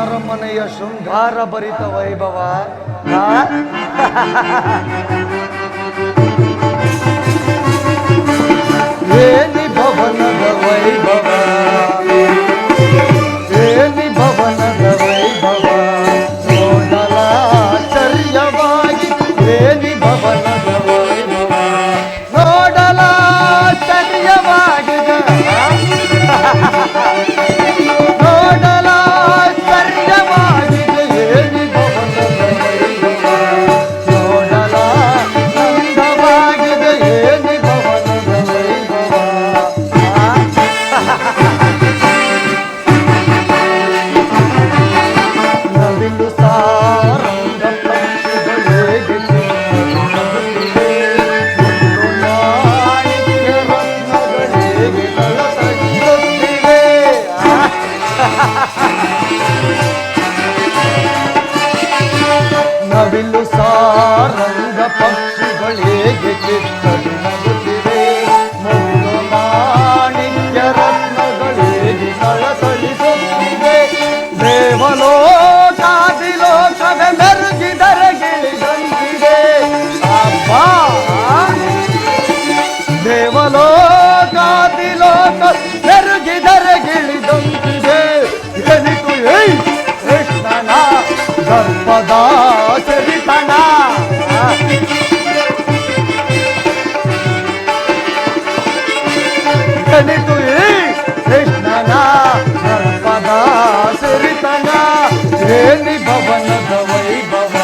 ಅರಮನೆಯ ಶೃಂಗಾರ ಭರಿತ ವೈಭವ ಏನಿ ಭವನದ ವೈಭವ ಏನಿ ಭವನದ ವೈಭವ ನೋಡಲಾಚರ್ಯವಾಗಿ ಏನಿ ಭವನದ ವೈಭವ ನೋಡಲಾಚರ್ಯವಾಗಿದೆ ನವಿಲು ಸಾರಂಗ ಪಕ್ಷಿಗಳಿಗೆ ಕಿತ್ತಲು ನಗುತ್ತಿವೆ ಮುತ್ತು ಮಾಣಿಕ್ಯ ರತ್ನಗಳಿಗೆ ಕಳಕಳಿಸುತ್ತಿವೆ ದೇವಲೋಕಾದಿಲೋಕವೇ ಮೆರುಗಿದರೆ ಗಿಳಿದಂತಿದೆ ಅಬ್ಬಾ ದೇವಲೋಕಾದಿಲೋಕ ಮೆರುಗಿದರೆ ಗಿಳಿದಂತಿದೆ ಎನಿತು ಕೃಷ್ಣನ ಗರ್ಭದ ಚರಿತನ ಎನಿತು ಕೃಷ್ಣನ ಗರ್ಭದ ಚರಿತನ ಏನಿ ಭವನದ ವೈಭವ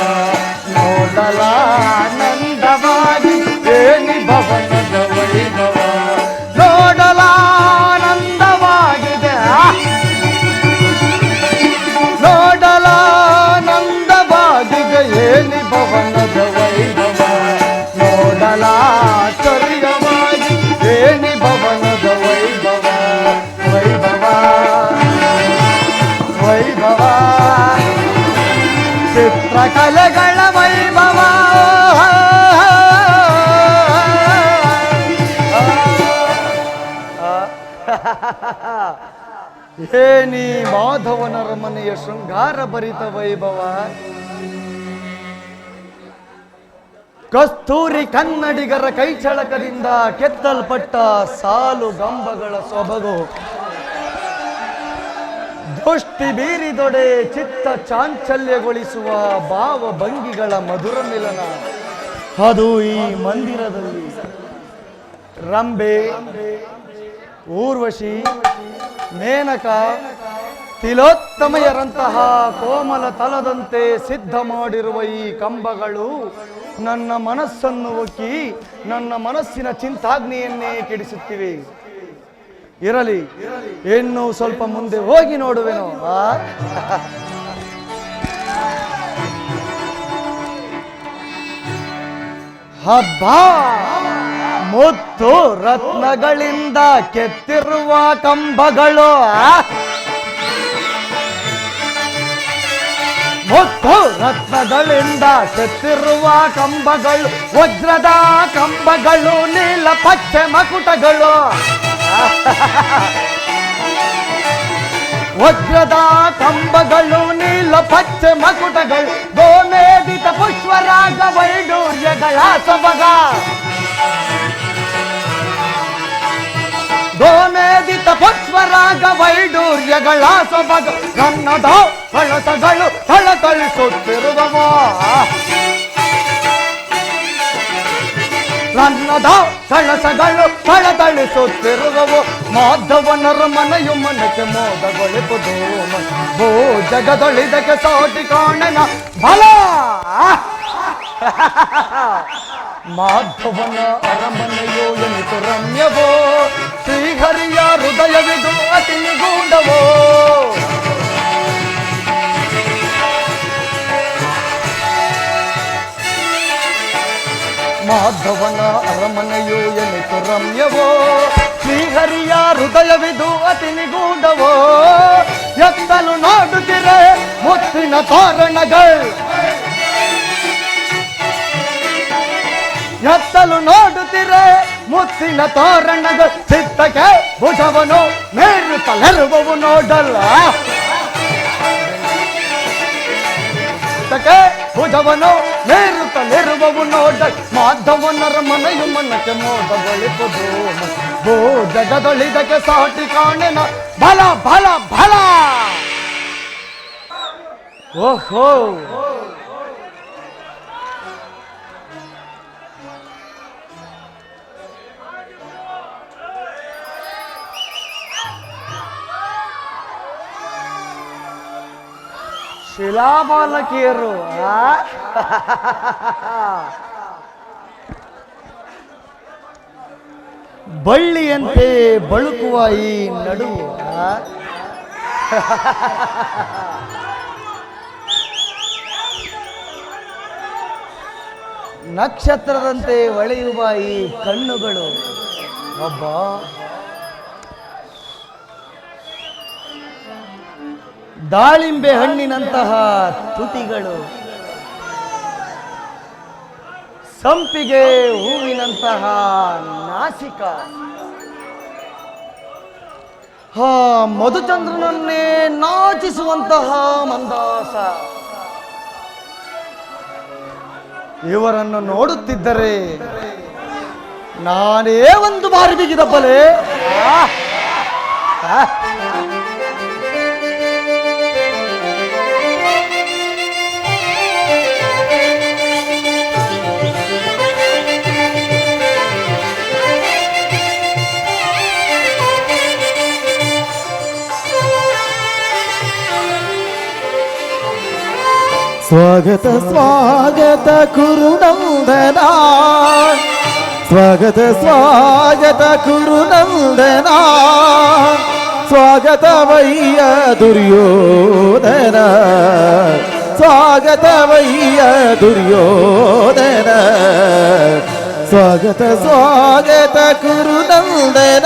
ನೋಡಲಾನಂದವಾಗಿ ಏನಿ ಭವನದ ವೈಭವ ನೋಡಲಾನಂದವಾಗಿದೆ ನೋಡಲಾನಂದವಾಗಿದೆ ಏನಿ ಭವನದ ವೈಭವ ನೋಡಲಾಚರ್ಯವಾಗಿ ಏನಿ ಭವನದ ವೈಭವ ವೈಭವ ವೈಭವ ಚಿತ್ರಕಲೆಗಳ ವೈಭವ ಏನಿ ಮಾಧವನ ಅರಮನೆಯ ಶೃಂಗಾರ ಭರಿತ ವೈಭವ ಕಸ್ತೂರಿ ಕನ್ನಡಿಗರ ಕೈಚಳಕದಿಂದ ಕೆತ್ತಲ್ಪಟ್ಟ ಸಾಲು ಗಂಬಗಳ ಸೊಬಗು ದೃಷ್ಟಿ ಬೀರಿದೊಡೆ ಚಿತ್ತ ಚಾಂಚಲ್ಯಗೊಳಿಸುವ ಭಾವ ಭಂಗಿಗಳ ಮಧುರ ಮಿಲನ ಅದು ಈ ಮಂದಿರದಲ್ಲಿ ರಂಬೆ ಊರ್ವಶಿ ಮೇನಕ ತಿಲೋತ್ತಮೆಯರಂತಹ ಕೋಮಲ ತಲದಂತೆ ಸಿದ್ಧ ಮಾಡಿರುವ ಈ ಕಂಬಗಳು ನನ್ನ ಮನಸ್ಸನ್ನು ಒಕ್ಕಿ ನನ್ನ ಮನಸ್ಸಿನ ಚಿಂತಾಗ್ನಿಯನ್ನೇ ಕೆಡಿಸುತ್ತಿವೆ. ಇರಲಿ, ಇನ್ನು ಸ್ವಲ್ಪ ಮುಂದೆ ಹೋಗಿ ನೋಡುವೆನು. ಹಬ್ಬ ಮುತ್ತು ರತ್ನಗಳಿಂದ ಕೆತ್ತಿರುವ ಕಂಬಗಳು, ಮುತ್ತು ರತ್ನಗಳಿಂದ ಕೆತ್ತಿರುವ ಕಂಬಗಳು, ವಜ್ರದ ಕಂಬಗಳು, ನೀಲ ಪಚ್ಚೆ ಮಕುಟಗಳು, ವಜ್ರದ ಕಂಬಗಳು, ನೀಲ ಪಚ್ಚೆ ಮಕುಟಗಳು, ಗೋಮೇದಿತ ಪುಷ್ಪರಾಗ ವೈಡೂರ್ಯಗಳ ಸೊಬಗ, ಗೋಮೇದಿತ ಪುಷ್ಪರಾಗ ವೈಡೂರ್ಯಗಳ ಸೊಬಗ, ಕನ್ನಡ ಕಳಸಗಳು ಥಳಥಳಿಸುತ್ತಿರುವವೋ, ಕನ್ನಡ ಕಳಸಗಳು ಥಳಥಳಿಸುತ್ತಿರುವವು, ಮಾಧವನರ ಮನೆಯು ಮನಕ್ಕೆ ಮೋದಗೊಳಿಪುದು, ಓ ಜಗದೊಳಿದಕ್ಕೆ ಸಾಟಿ ಕಾಣನ ಬಲ. ಮಾಧವನ ಅರಮನೆಯೋ ಎನಿತು ರಮ್ಯವೋ, ಶ್ರೀಹರಿಯ ಹೃದಯವಿದು ಅತಿ ನಿಗೂಢವೋ, ಮಾಧವನ ಅರಮನೆಯೋ ಎನಿತು ರಮ್ಯವೋ, ಶ್ರೀಹರಿಯ ಹೃದಯವಿದು ಅತಿ ನಿಗೂಢವೋ, ಎತ್ತಲು ನೋಡುತ್ತಿರೆ ಮುತ್ತಿನ ತೋರಣಗಳು, ಎತ್ತಲು ನೋಡುತ್ತಿರೆ ಮುತ್ತಿನ ತೋರಣಗಳು, ಚಿತ್ತಕ್ಕೆ ಭುಜವನು ಮೇರುತ್ತಲೆರುವವು ನೋಡಲ್ಲ, ಚಿತ್ತಕ್ಕೆ ಭುಜವನು ಮೇರುತ್ತಲಿರುವವು ನೋಡ ಮಾಧವನರ ಮನೆಯು ಮನಕ್ಕೆ ಮೋದಗೊಳಿಪುದು ಭೂ ಜಗದೊಳಿದಕ್ಕೆ ಸಾಟಿ ಕಾಣೆನ ಬಲ ಬಲ ಬಲ. ಓಹೋ ಶಿಲಾಬಾಲಕಿಯರು ಬಳ್ಳಿಯಂತೆ ಬಳುಕುವ ಈ ನಡುವು ನಕ್ಷತ್ರದಂತೆ ಹೊಳೆಯುವ ಈ ಕಣ್ಣುಗಳು ಒಬ್ಬ ದಾಳಿಂಬೆ ಹಣ್ಣಿನಂತಹ ತುಟಿಗಳು, ಸಂಪಿಗೆ ಹೂವಿನಂತಹ ನಾಸಿಕ, ಮಧುಚಂದ್ರನನ್ನೇ ನಾಚಿಸುವಂತಹ ಮಂದಾಸ. ಇವರನ್ನು ನೋಡುತ್ತಿದ್ದರೆ ನಾನೇ ಒಂದು ಬಾರಿ ಬಿಗಿದಬ್ಬಲೆ. ಸ್ವಾಗತ ಸ್ವಾಗತ ಕುರುನಂದನ, ಸ್ವಾಗತ ಸ್ವಾಗತ ಕುರುನಂದನ, ಸ್ವಾಗತವಯ್ಯ ದುರ್ಯೋಧನ, ಸ್ವಾಗತವಯ್ಯ ದುರ್ಯೋಧನ, ಸ್ವಾಗತ ಸ್ವಾಗತ ಕುರುನಂದನ.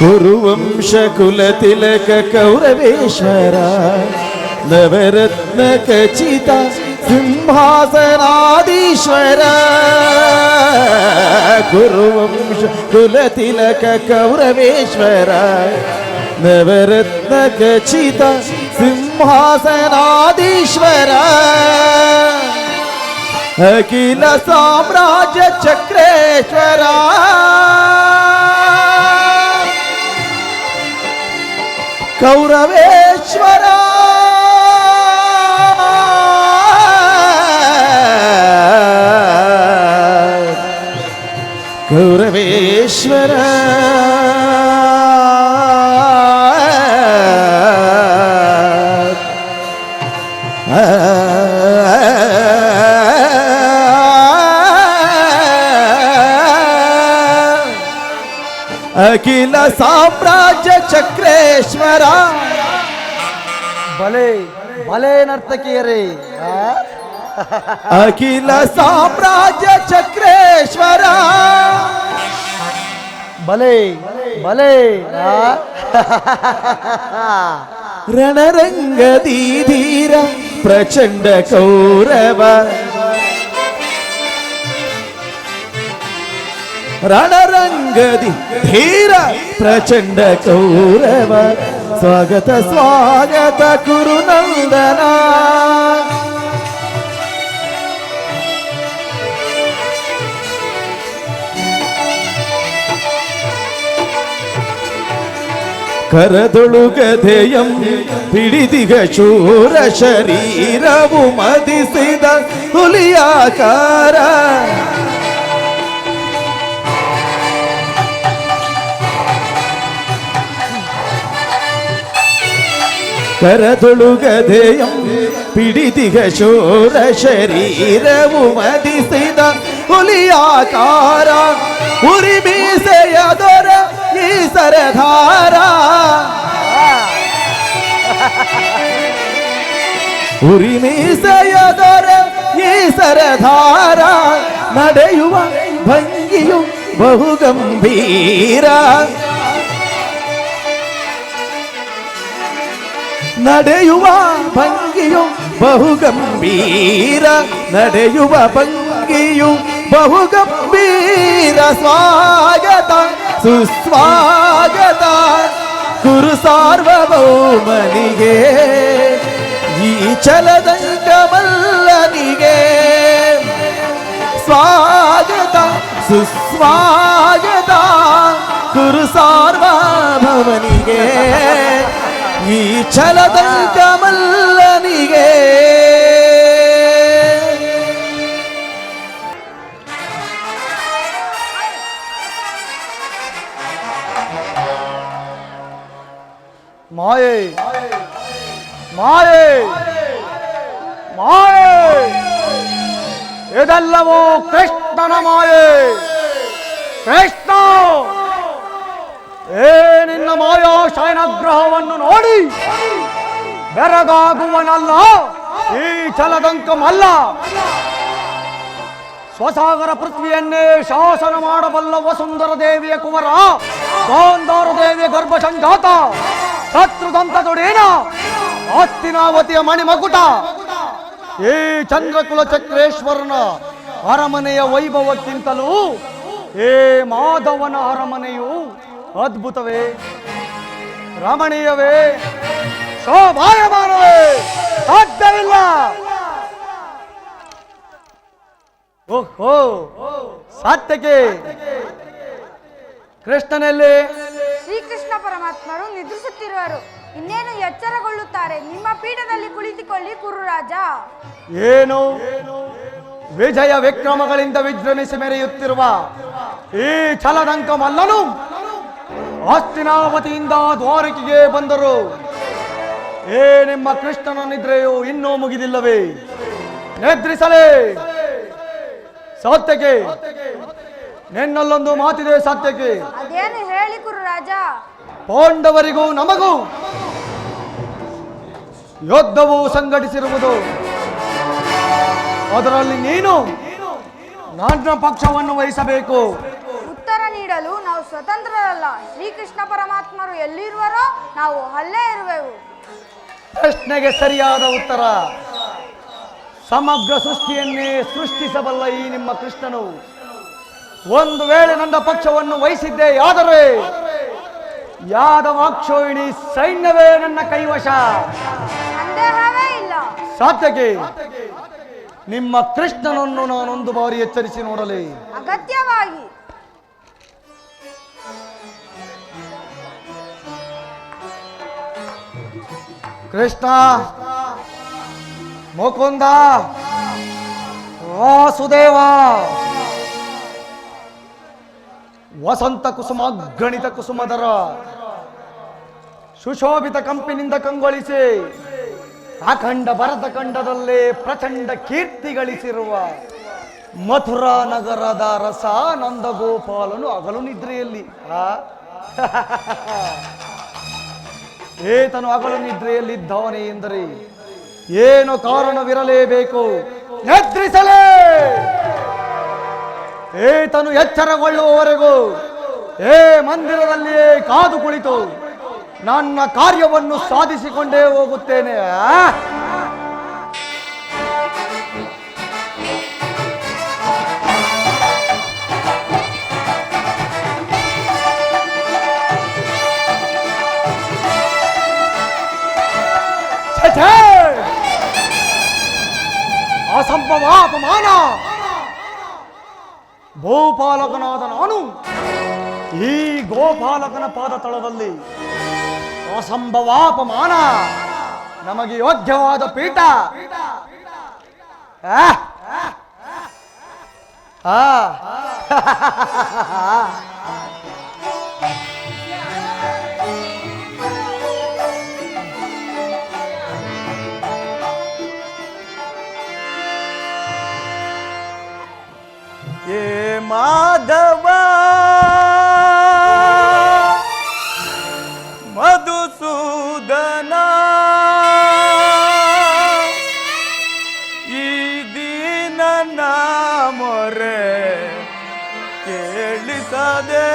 ಕುರುವಂಶ ಕುಲತಿಲಕ ಕೌರವೇಶ್ವರ, ನವರತ್ನ ಖಚಿತ ಸಿಂಹಾಸನಾದೀಶ್ವರ. ಕುರುವಂಶ ಕುಲತಿಲಕ ಕೌರವೇಶ್ವರ, ನವರತ್ನ ಖಚಿತ ಸಿಂಹಾಸನಾದೀಶ್ವರ. ಅಖಿಲ ಸಾಮ್ರಾಜ್ಯ ಚಕ್ರೇಶ್ವರ, ಕೌರವೇಶ್ವರ. ಕೌರವೇಶ್ವರ ಅಖಿಲ ಸಾಮ್ರಾಜ್ಯ ಚಕ್ರೇಶ್ವರ. ಬಲೆ ಬಲೆ ನರ್ತಕಿಯರೇ, ಅಖಿಲ ಸಾಮ್ರಾಜ್ಯ ಚಕ್ರೇಶ್ವರ. ಬಲೆ ಬಲೆ ರಣರಂಗದಿ ಧೀರ ಪ್ರಚಂಡ ಕೌರವ, ರಣರಂಗದಿ ಧೀರ ಪ್ರಚಂಡ ಕೌರವ. ಸ್ವಾಗತ ಸ್ವಾಗತ ಕುರುನಂದನ, ಕರದೊಳು ಗದೆಯಂ ಹಿಡಿದಿಗ ಶೂರ ಶರೀರವು ಮದಿಸಿದ ಹುಲಿಯಾಕಾರ. ಕರದೊಳು ಗದೆಯಂ ಪಿಡಿದಿಗ ಶೂರ ಶರೀರವು ಮದಿಸಿದ ಹುಲಿಯಾಕಾರ. ಉರಿಮೀಸೆಯ ದೊರ ಈ ಸರದಾರ, ಉರಿಮೀಸೆಯ ದೊರ ಈ ಸರದಾರ. ನಡೆಯುವ ಭಂಗಿಯು ಬಹು ಗಂಭೀರ, ನಡೆಯುವ ಭಂಗಿಯು ಬಹುಗಂಭೀರ ನಡೆಯುವ ಭಂಗಿಯು ಬಹುಗಂಭೀರ ಸ್ವಾಗತ ಸುಸ್ವಾಗತ ಗುರು ಸಾರ್ವಭೌಮನಿಗೆ ಈ ಛಲದಂಕ ಮಲ್ಲನಿಗೆ ಸ್ವಾಗತ ಸುಸ್ವಾಗತ ಗುರು ಸಾರ್ವಭೌಮನಿಗೆ ಈ ಛಲದಂಕ ಮಲ್ಲನಿಗೆ ಮಾಯೆ ಮಾಯೆ ಮಾಯೆ ಇದೆಲ್ಲವೂ ಕೃಷ್ಣನ ಮಾಯೆ. ಕೃಷ್ಣ, ನಿನ್ನ ಮಾಯಾ ಶಯನಗ್ರಹವನ್ನು ನೋಡಿ ಬೆರಗಾಗುವನಲ್ಲ ಈ ಛಲದಂಕಮಲ್ಲ. ಸ್ವಸಾಗರ ಪೃಥ್ವಿಯನ್ನೇ ಶಾಸನ ಮಾಡಬಲ್ಲ ವಸುಂಧರ ದೇವಿಯ ಕುವರ, ಗಾಂಧಾರ ದೇವಿಯ ಗರ್ಭ ಸಂಜಾತ, ಶತ್ರುದಂತದೊಡೇನ ಹಸ್ತಿನಾವತಿಯ ಮಣಿಮಕುಟ, ಈ ಚಂದ್ರಕುಲ ಚಕ್ರೇಶ್ವರನ ಅರಮನೆಯ ವೈಭವಕ್ಕಿಂತಲೂ ಏ ಮಾಧವನ ಅರಮನೆಯು ಅದ್ಭುತವೇ, ರಮಣೀಯವೇ, ಶೋಭಾಯಮಾನವೇ, ಸಾಧ್ಯವಿಲ್ಲ. ಓಹೋ, ಸಾತ್ಯಕ್ಕೆ ಕೃಷ್ಣನಲ್ಲಿ ಶ್ರೀಕೃಷ್ಣ ಪರಮಾತ್ಮರು ನಿದ್ರಿಸುತ್ತಿರುವರು. ಇನ್ನೇನು ಎಚ್ಚರಗೊಳ್ಳುತ್ತಾರೆ. ನಿಮ್ಮ ಪೀಠದಲ್ಲಿ ಕುಳಿತುಕೊಳ್ಳಿ ಕುರುರಾಜ. ಏನು ವಿಜಯ ವಿಕ್ರಮಗಳಿಂದ ವಿಜೃಂಭಿಸಿ ಮೆರೆಯುತ್ತಿರುವ ಈ ಛಲದಂಕಮಲ್ಲನು ಹಸ್ತಿನಾವತಿಯಿಂದ ದ್ವಾರಕೆಗೆ ಬಂದರು. ನಿಮ್ಮ ಕೃಷ್ಣನ ನಿದ್ರೆಯು ಇನ್ನೂ ಮುಗಿದಿಲ್ಲವೇ? ನಿದ್ರಿಸಲೇ. ಸತ್ಯಕ್ಕೆ ನಿನ್ನಲ್ಲೊಂದು ಮಾತಿದೆ. ಸತ್ಯಕ್ಕೆ ಅದೇನು ಹೇಳಿ ಕುರುರಾಜ. ಪಾಂಡವರಿಗೂ ನಮಗೂ ಯುದ್ಧವು ಸಂಘಟಿಸಿರುವುದು. ಅದರಲ್ಲಿ ನೀನು ನನ್ನ ಪಕ್ಷವನ್ನು ವಹಿಸಬೇಕು. ಉತ್ತರ ನೀಡಲು ನಾವು ಸ್ವತಂತ್ರರಲ್ಲ. ಶ್ರೀಕೃಷ್ಣ ಪರಮಾತ್ಮರು ಎಲ್ಲಿರುವರೋ ನಾವು ಅಲ್ಲೇ ಇರುವೆವು. ಪ್ರಶ್ನೆಗೆ ಸರಿಯಾದ ಉತ್ತರ. ಸಮಗ್ರ ಸೃಷ್ಟಿಯನ್ನೇ ಸೃಷ್ಟಿಸಬಲ್ಲ ಈ ನಿಮ್ಮ ಕೃಷ್ಣನು ಒಂದು ವೇಳೆ ನನ್ನ ಪಕ್ಷವನ್ನು ವಹಿಸಿದ್ದೇ ಆದರೆ ಯಾದವಾಕ್ಷೋಹಿಣಿ ಸೈನ್ಯವೇ ನನ್ನ ಕೈವಶ. ಸಂದೇಹವೇ ಇಲ್ಲ. ಸಾತ್ಯಕ್ಕೆ ನಿಮ್ಮ ಕೃಷ್ಣನನ್ನು ನಾನೊಂದು ಬಾರಿ ಎಚ್ಚರಿಸಿ ನೋಡಲಿ. ಅಗತ್ಯವಾಗಿ. ಕೃಷ್ಣ, ಮುಕುಂದ, ವಾಸುದೇವ, ವಸಂತ ಕುಸುಮಾಗ್ರಣಿತ ಕುಸುಮದರ ಸುಶೋಭಿತ ಕಂಪಿನಿಂದ ಕಂಗೊಳಿಸಿ ಅಖಂಡ ಭರತ ಖಂಡದಲ್ಲೇ ಪ್ರಚಂಡ ಕೀರ್ತಿ ಗಳಿಸಿರುವ ಮಥುರಾ ನಗರದ ರಸ ನಂದಗೋಪಾಲನು ಹಗಲು ನಿದ್ರೆಯಲ್ಲಿ ಏತನು ಹಗಲು ನಿದ್ರೆಯಲ್ಲಿದ್ದವನೇ ಎಂದರೆ ಏನು ಕಾರಣವಿರಲೇಬೇಕು. ನಿದ್ರಿಸಲೇ. ಏತನು ಎಚ್ಚರಗೊಳ್ಳುವವರೆಗೂ ಮಂದಿರದಲ್ಲಿಯೇ ಕಾದು ಕುಳಿತು ನನ್ನ ಕಾರ್ಯವನ್ನು ಸಾಧಿಸಿಕೊಂಡೇ ಹೋಗುತ್ತೇನೆ. ಅಸಂಭವ ಅಪಮಾನ. ಭೂಪಾಲಕನಾದ ನಾನು ಈ ಗೋಪಾಲಕನ ಪಾದ ತಳದಲ್ಲಿ ಅಸಂಭವಾಪಮಾನ. ನಮಗೆ ಯೋಗ್ಯವಾದ ಪೀಠ. ಮಾಧವ ಮಧುಸೂದನ ಈ ದೀನನ ಮೊರೆ ಕೇಳಿಸದೆ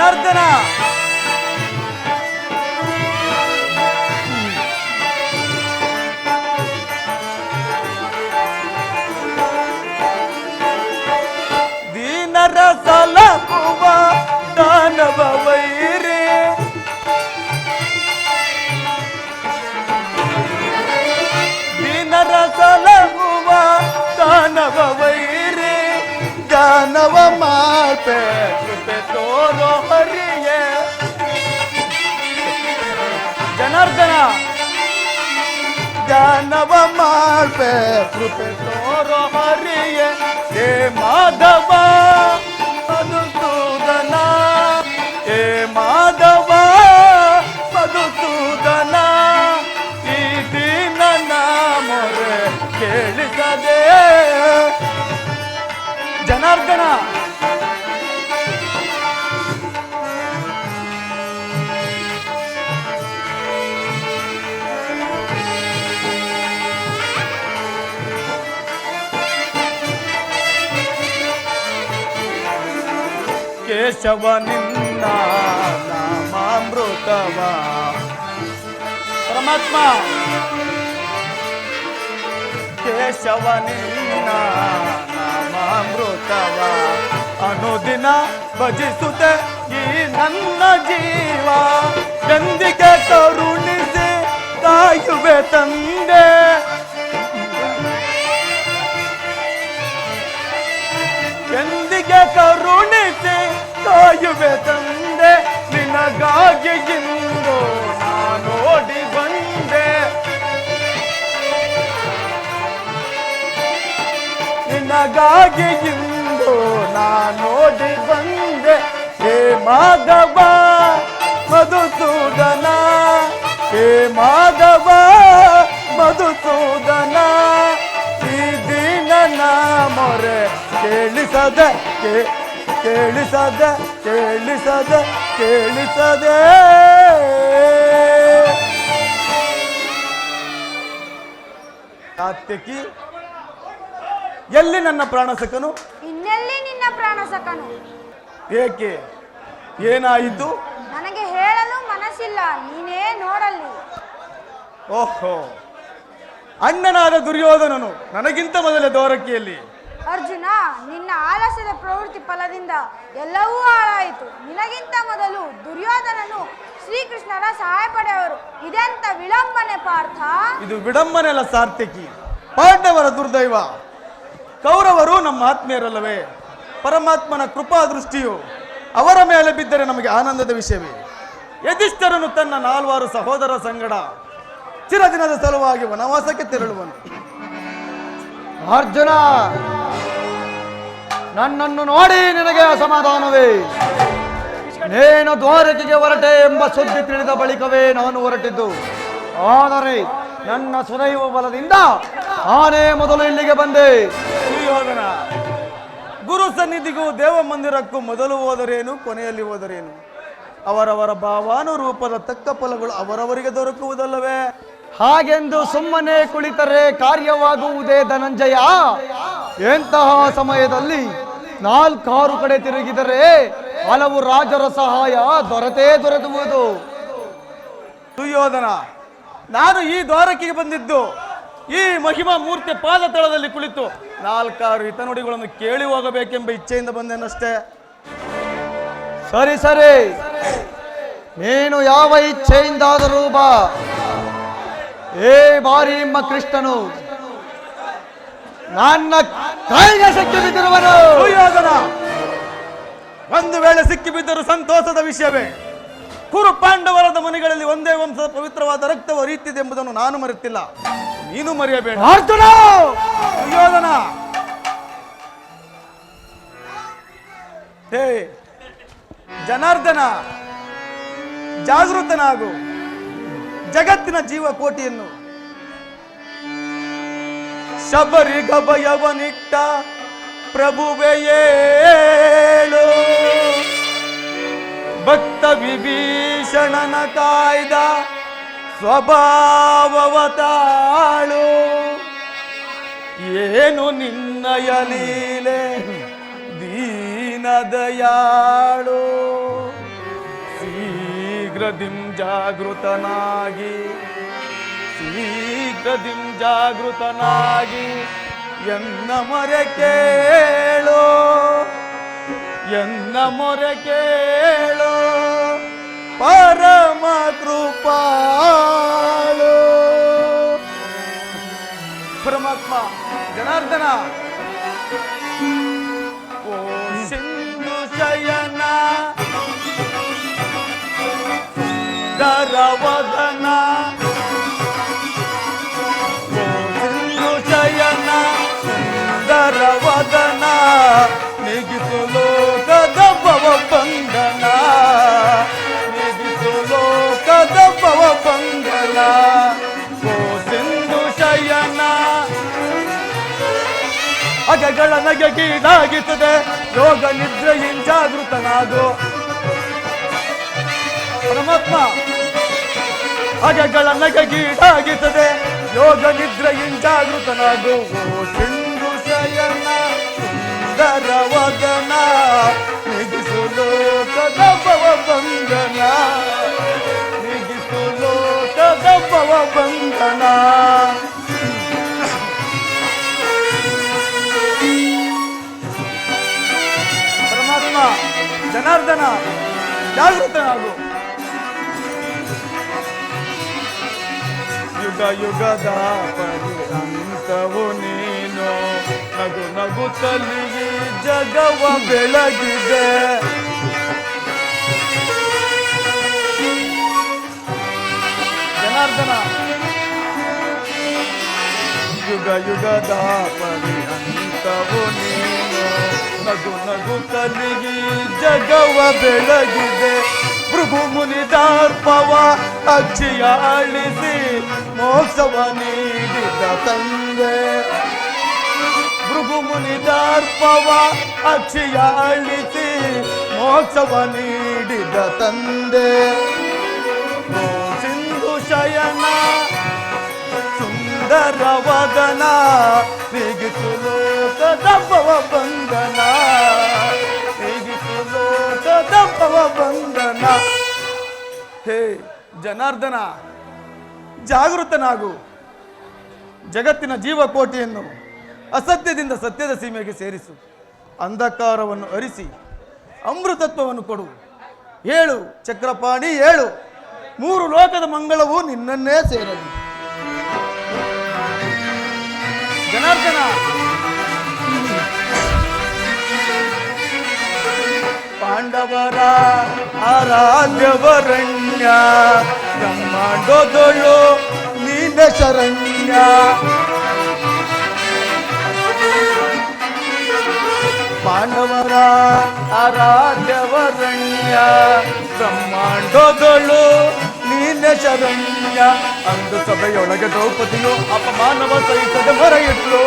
ಜನಾರ್ದನ ದೀನರ ಸಲಹುವ ದಾನವ ವೈರಿ ದೀನರ ಸಲಹುವ ದಾನವ ವೈರಿ ದಾನವ ಮಾಪೆ ಕೃಪೆ ತೋರೋ ಹರಿಯೇ ಜನಾರ್ದನ ದಾನವ ಮಾಪೆ ಕೃಪೆ ತೋರೋ ಹರಿಯೇ ಹೇ ಮಾಧವ ಮಧುಸೂದನ ಹೇ ಮಾಧವ ಮಧುಸೂದನ ಈ ದೀನನ ಮೊರೆ ಕೇಳಿಸದೆ ಜನಾರ್ದನ ಕೇಶವ ನಿನ್ನ ನಾಮಾಮೃತವ ಪರಮಾತ್ಮ ಕೇಶವ ನಿನ್ನ ನಾಮಾಮೃತವ ಅನುದಿನ ಭಜಿಸುತ್ತೆ ಈ ನನ್ನ ಜೀವ ಎಂದಿಗೆ ಕರುಣಿಸಿ ಕಾಯುವೆ ತಂದೆ ಎಂದಿಗೆ ಕರುಣಿಸಿ ಕಾಯುವೆ ತಂದೆ ನಿನಗಾಗಿ ಇಂದು ನಾನೋಡಿ ಬಂದೆ ನಿನಗಾಗಿ ಇಂದು ನಾನೋಡಿ ಬಂದೆ ಹೇ ಮಾಧವ ಮಧುಸೂದನ ಹೇ ಮಾಧವ ಮಧುಸೂದನ ಈ ದೀನನ ಮೊರೆ ಕೇಳಿಸದೆ ಕೇಳಿಸದೆ ಕೇಳಿಸದೆ ಕೇಳಿಸದೆ ಸಾತ್ಯಕಿ ಎಲ್ಲಿ ನನ್ನ ಪ್ರಾಣಸಕನು ಇನ್ನೆಲ್ಲಿ ನಿನ್ನ ಪ್ರಾಣ ಸಕನು ಏಕೆ ಏನಾಯಿತು ನನಗೆ ಹೇಳಲು ಮನಸ್ಸಿಲ್ಲ, ನೀನೇ ನೋಡಲ್ಲಿ. ಓಹೋ, ಅಣ್ಣನಾದ ದುರ್ಯೋಧನನು ನನಗಿಂತ ಮೊದಲೇ ದ್ವಾರಕೆಯಲ್ಲಿ. ಅರ್ಜುನ, ನಿನ್ನ ಆಲಸ್ಯದ ಪ್ರವೃತ್ತಿ ಫಲದಿಂದ ಎಲ್ಲವೂ ಹಾಳಾಯಿತು. ನಿನಗಿಂತ ಮೊದಲು ದುರ್ಯೋಧನನು ಶ್ರೀಕೃಷ್ಣರ ಸಹಾಯ ಪಡೆಯವರು. ಇದೆಂತ ವಿಳಂಬನೆ ಪಾರ್ಥ? ಇದು ವಿಡಂಬನೆ ಅಲ್ಲ ಸಾರ್ಥಕಿ, ಪಾಂಡವರ ದುರ್ದೈವ. ಕೌರವರು ನಮ್ಮ ಆತ್ಮೀಯರಲ್ಲವೇ? ಪರಮಾತ್ಮನ ಕೃಪಾ ದೃಷ್ಟಿಯು ಅವರ ಮೇಲೆ ಬಿದ್ದರೆ ನಮಗೆ ಆನಂದದ ವಿಷಯವೇ. ಯಧಿಷ್ಠರನು ತನ್ನ 4 ಸಹೋದರ ಸಂಗಡ ಚಿರದಿನದ ಸಲುವಾಗಿ ವನವಾಸಕ್ಕೆ ತೆರಳುವನು. ಅರ್ಜುನ, ನನ್ನನ್ನು ನೋಡಿ ನಿನಗೆ ಅಸಮಾಧಾನವೇ? ನೇನು ದ್ವಾರಕೆಗೆ ಹೊರಟೆ ಎಂಬ ಸುದ್ದಿ ತಿಳಿದ ಬಳಿಕವೇ ನಾನು ಹೊರಟಿದ್ದು. ಆದರೆ ನನ್ನ ಸುದೈವ ಬಲದಿಂದ ನಾನೇ ಮೊದಲು ಇಲ್ಲಿಗೆ ಬಂದೆ. ದುರ್ಯೋಧನ, ಗುರು ಸನ್ನಿಧಿಗೂ ದೇವ ಮಂದಿರಕ್ಕೂ ಮೊದಲು ಹೋದರೇನು, ಕೊನೆಯಲ್ಲಿ ಹೋದರೇನು? ಅವರವರ ಭಾವಾನುರೂಪದ ತಕ್ಕ ಫಲಗಳು ಅವರವರಿಗೆ ದೊರಕುವುದಲ್ಲವೇ? ಹಾಗೆಂದು ಸುಮ್ಮನೆ ಕುಳಿತರೆ ಕಾರ್ಯವಾಗುವುದೇ ಧನಂಜಯ? ಎಂತಹ ಸಮಯದಲ್ಲಿ 4 ಕಡೆ ತಿರುಗಿದರೆ ಹಲವು ರಾಜರ ಸಹಾಯ ದೊರೆತುವುದು. ದುರ್ಯೋಧನ, ನಾನು ಈ ದ್ವಾರಕೆಗೆ ಬಂದಿದ್ದು ಈ ಮಹಿಮಾ ಮೂರ್ತಿ ಪಾದ ತಳದಲ್ಲಿ ಕುಳಿತು 4 ಹಿತನುಡಿಗಳನ್ನು ಕೇಳಿ ಹೋಗಬೇಕೆಂಬ ಇಚ್ಛೆಯಿಂದ ಬಂದೇನಷ್ಟೇ. ಸರಿ ಸರಿ, ನೀನು ಯಾವ ಇಚ್ಛೆಯಿಂದಾದರೂ ಬಾ. ಏ ಬಾರಿ ನಿಮ್ಮ ಕೃಷ್ಣನು ನನ್ನ ಕೈಗೆ ಸಿಕ್ಕಿ ಬಿದ್ದಿರುವನು. ದುರ್ಯೋಧನ, ಒಂದು ವೇಳೆ ಸಿಕ್ಕಿ ಬಿದ್ದರೂ ಸಂತೋಷದ ವಿಷಯವೇ. ಕುರು ಪಾಂಡವರದ ಮನೆಗಳಲ್ಲಿ ಒಂದೇ ವಂಶದ ಪವಿತ್ರವಾದ ರಕ್ತವು ಹರಿಯುತ್ತಿದೆ ಎಂಬುದನ್ನು ನಾನು ಮರೆತಿಲ್ಲ, ನೀನು ಮರೆಯಬೇಡ. ಅರ್ಜುನ! ದುರ್ಯೋಧನ, ಹೇ ಜನಾರ್ದನ, ಜಾಗೃತನಾಗು. ಜಗತ್ತಿನ ಜೀವಕೋಟಿಯನ್ನು ಶಬರಿ ಗಭಯವನಿಟ್ಟ ಪ್ರಭುವೆಯೇಳು, ಭಕ್ತ ವಿಭೀಷಣನ ಕಾಯ್ದ ಸ್ವಭಾವವತಾಳು. ಏನು ನಿನ್ನಯ ಲೀಲೆ ದೀನದಯಾಳು. ಶೀಘ್ರದಿಂ ಜಾಗೃತನಾಗಿ ಶೀಘ್ರದಿಂ ಜಾಗೃತನಾಗಿ ಎನ್ನ ಮೊರೆ ಕೇಳು ಎನ್ನ ಮೊರೆ ಕೇಳು ಪರಮ ಕೃಪಾಳು ಪರಮಾತ್ಮ ಜನಾರ್ದನ ಓ ಸಿಂಧು ಶಯನ ದರವದನ ಓ ಸಿಂಧು ಶಯನ ದರವದನ ನಿಗಿಸು ಲೋಕದ ಭವ ಬಂಧನ ನಿಗಿಸು ಲೋಕದ ಭವ ಬಂಧನ ಓ ಸಿಂಧು ಶಯನ ಅಗಗಳ ನಗೆಗೀಡಾಗಿತ್ತದೆ ಯೋಗ ನಿದ್ರೆಯಿಂದ ಜಾಗೃತನಾಗು ಪರಮಾತ್ಮ ಅಗಗಳ ನಗೆಗೀಡಾಗಿತ್ತದೆ ಯೋಗ ನಿದ್ರೆಯಿಂದ ಜಾಗೃತನಾಗು ಓ ಸಿಂಧು ಶಯನ ಸುಂದರವದನ ನಿಗಿಸು ಲೋಕದ ಭವ ಬಂಧನ ನಿಗಿಸು ಲೋಕದ ಭವ ಬಂಧನ ಪರಮಾತ್ಮ ಜನಾರ್ದನ ಜಾಗೃತನಾಗು ಯುಗ ಯುಗದ ಪರ್ಯಂತವು ನೀನು ನಗು ನಗುತ್ತಲಿ ಜಗವ ಬೆಳಗಿದೆ ಜನಾರ್ದನ ಯುಗ ಯುಗದ ಪರ್ಯಂತವು ನೀನು ನಗು ನಗುತ್ತಲಿ ಜಗವ ಬೆಳಗಿದೆ ಭೃಗು ಮುನಿದಾರ್ಪವ ಅಕ್ಷಿಯ ಅಳಿಸಿ ಮೋಕ್ಷವ ನೀಡಿದ ತಂದೆ ಭೃಗು ಮುನಿದಾರ್ಪವ ಅಕ್ಷಿಯ ಅಳಿಸಿ ಮೋಕ್ಷವ ನೀಡಿದ ತಂದೆ ಓ ಸಿಂಧು ಶಯನ ಸುಂದರವದನ ನಿಗಿಸು ಲೋಕದ ಭವ ಬಂಧನ ನಿಗಿಸು ಲೋಕದ ಭವ ಬಂಧನ ಹೇ ಜನಾರ್ದನ ಜಾಗೃತನಾಗು ಜಗತ್ತಿನ ಜೀವಕೋಟಿಯನ್ನು ಅಸತ್ಯದಿಂದ ಸತ್ಯದ ಸೀಮೆಗೆ ಸೇರಿಸು ಅಂಧಕಾರವನ್ನು ಅರಿಸಿ ಅಮೃತತ್ವವನ್ನು ಕೊಡು ಹೇಳು ಚಕ್ರಪಾಣಿ ಹೇಳು ಮೂರು ಲೋಕದ ಮಂಗಳವು ನಿನ್ನನ್ನೇ ಸೇರಲಿ ಜನಾರ್ದನ ಪಾಂಡವರ ಆರಾಧ್ಯವರಣ್ಯ ಬ್ರಹ್ಮಾಂಡೋದೊಳು ನೀನ ಶರಣ್ಯ ಪಾಂಡವರ ಆರಾಧ್ಯವರಣ್ಯ ಬ್ರಹ್ಮಾಂಡೋದೊಳು ನೀನ ಶರಣ್ಯ ಅಂದು ಸಭೆಯೊಳಗೆ ದ್ರೌಪದಿಯು ಅಪಮಾನವ ಸಹಿಸದೆ ಹೊರ ಇಟ್ಲು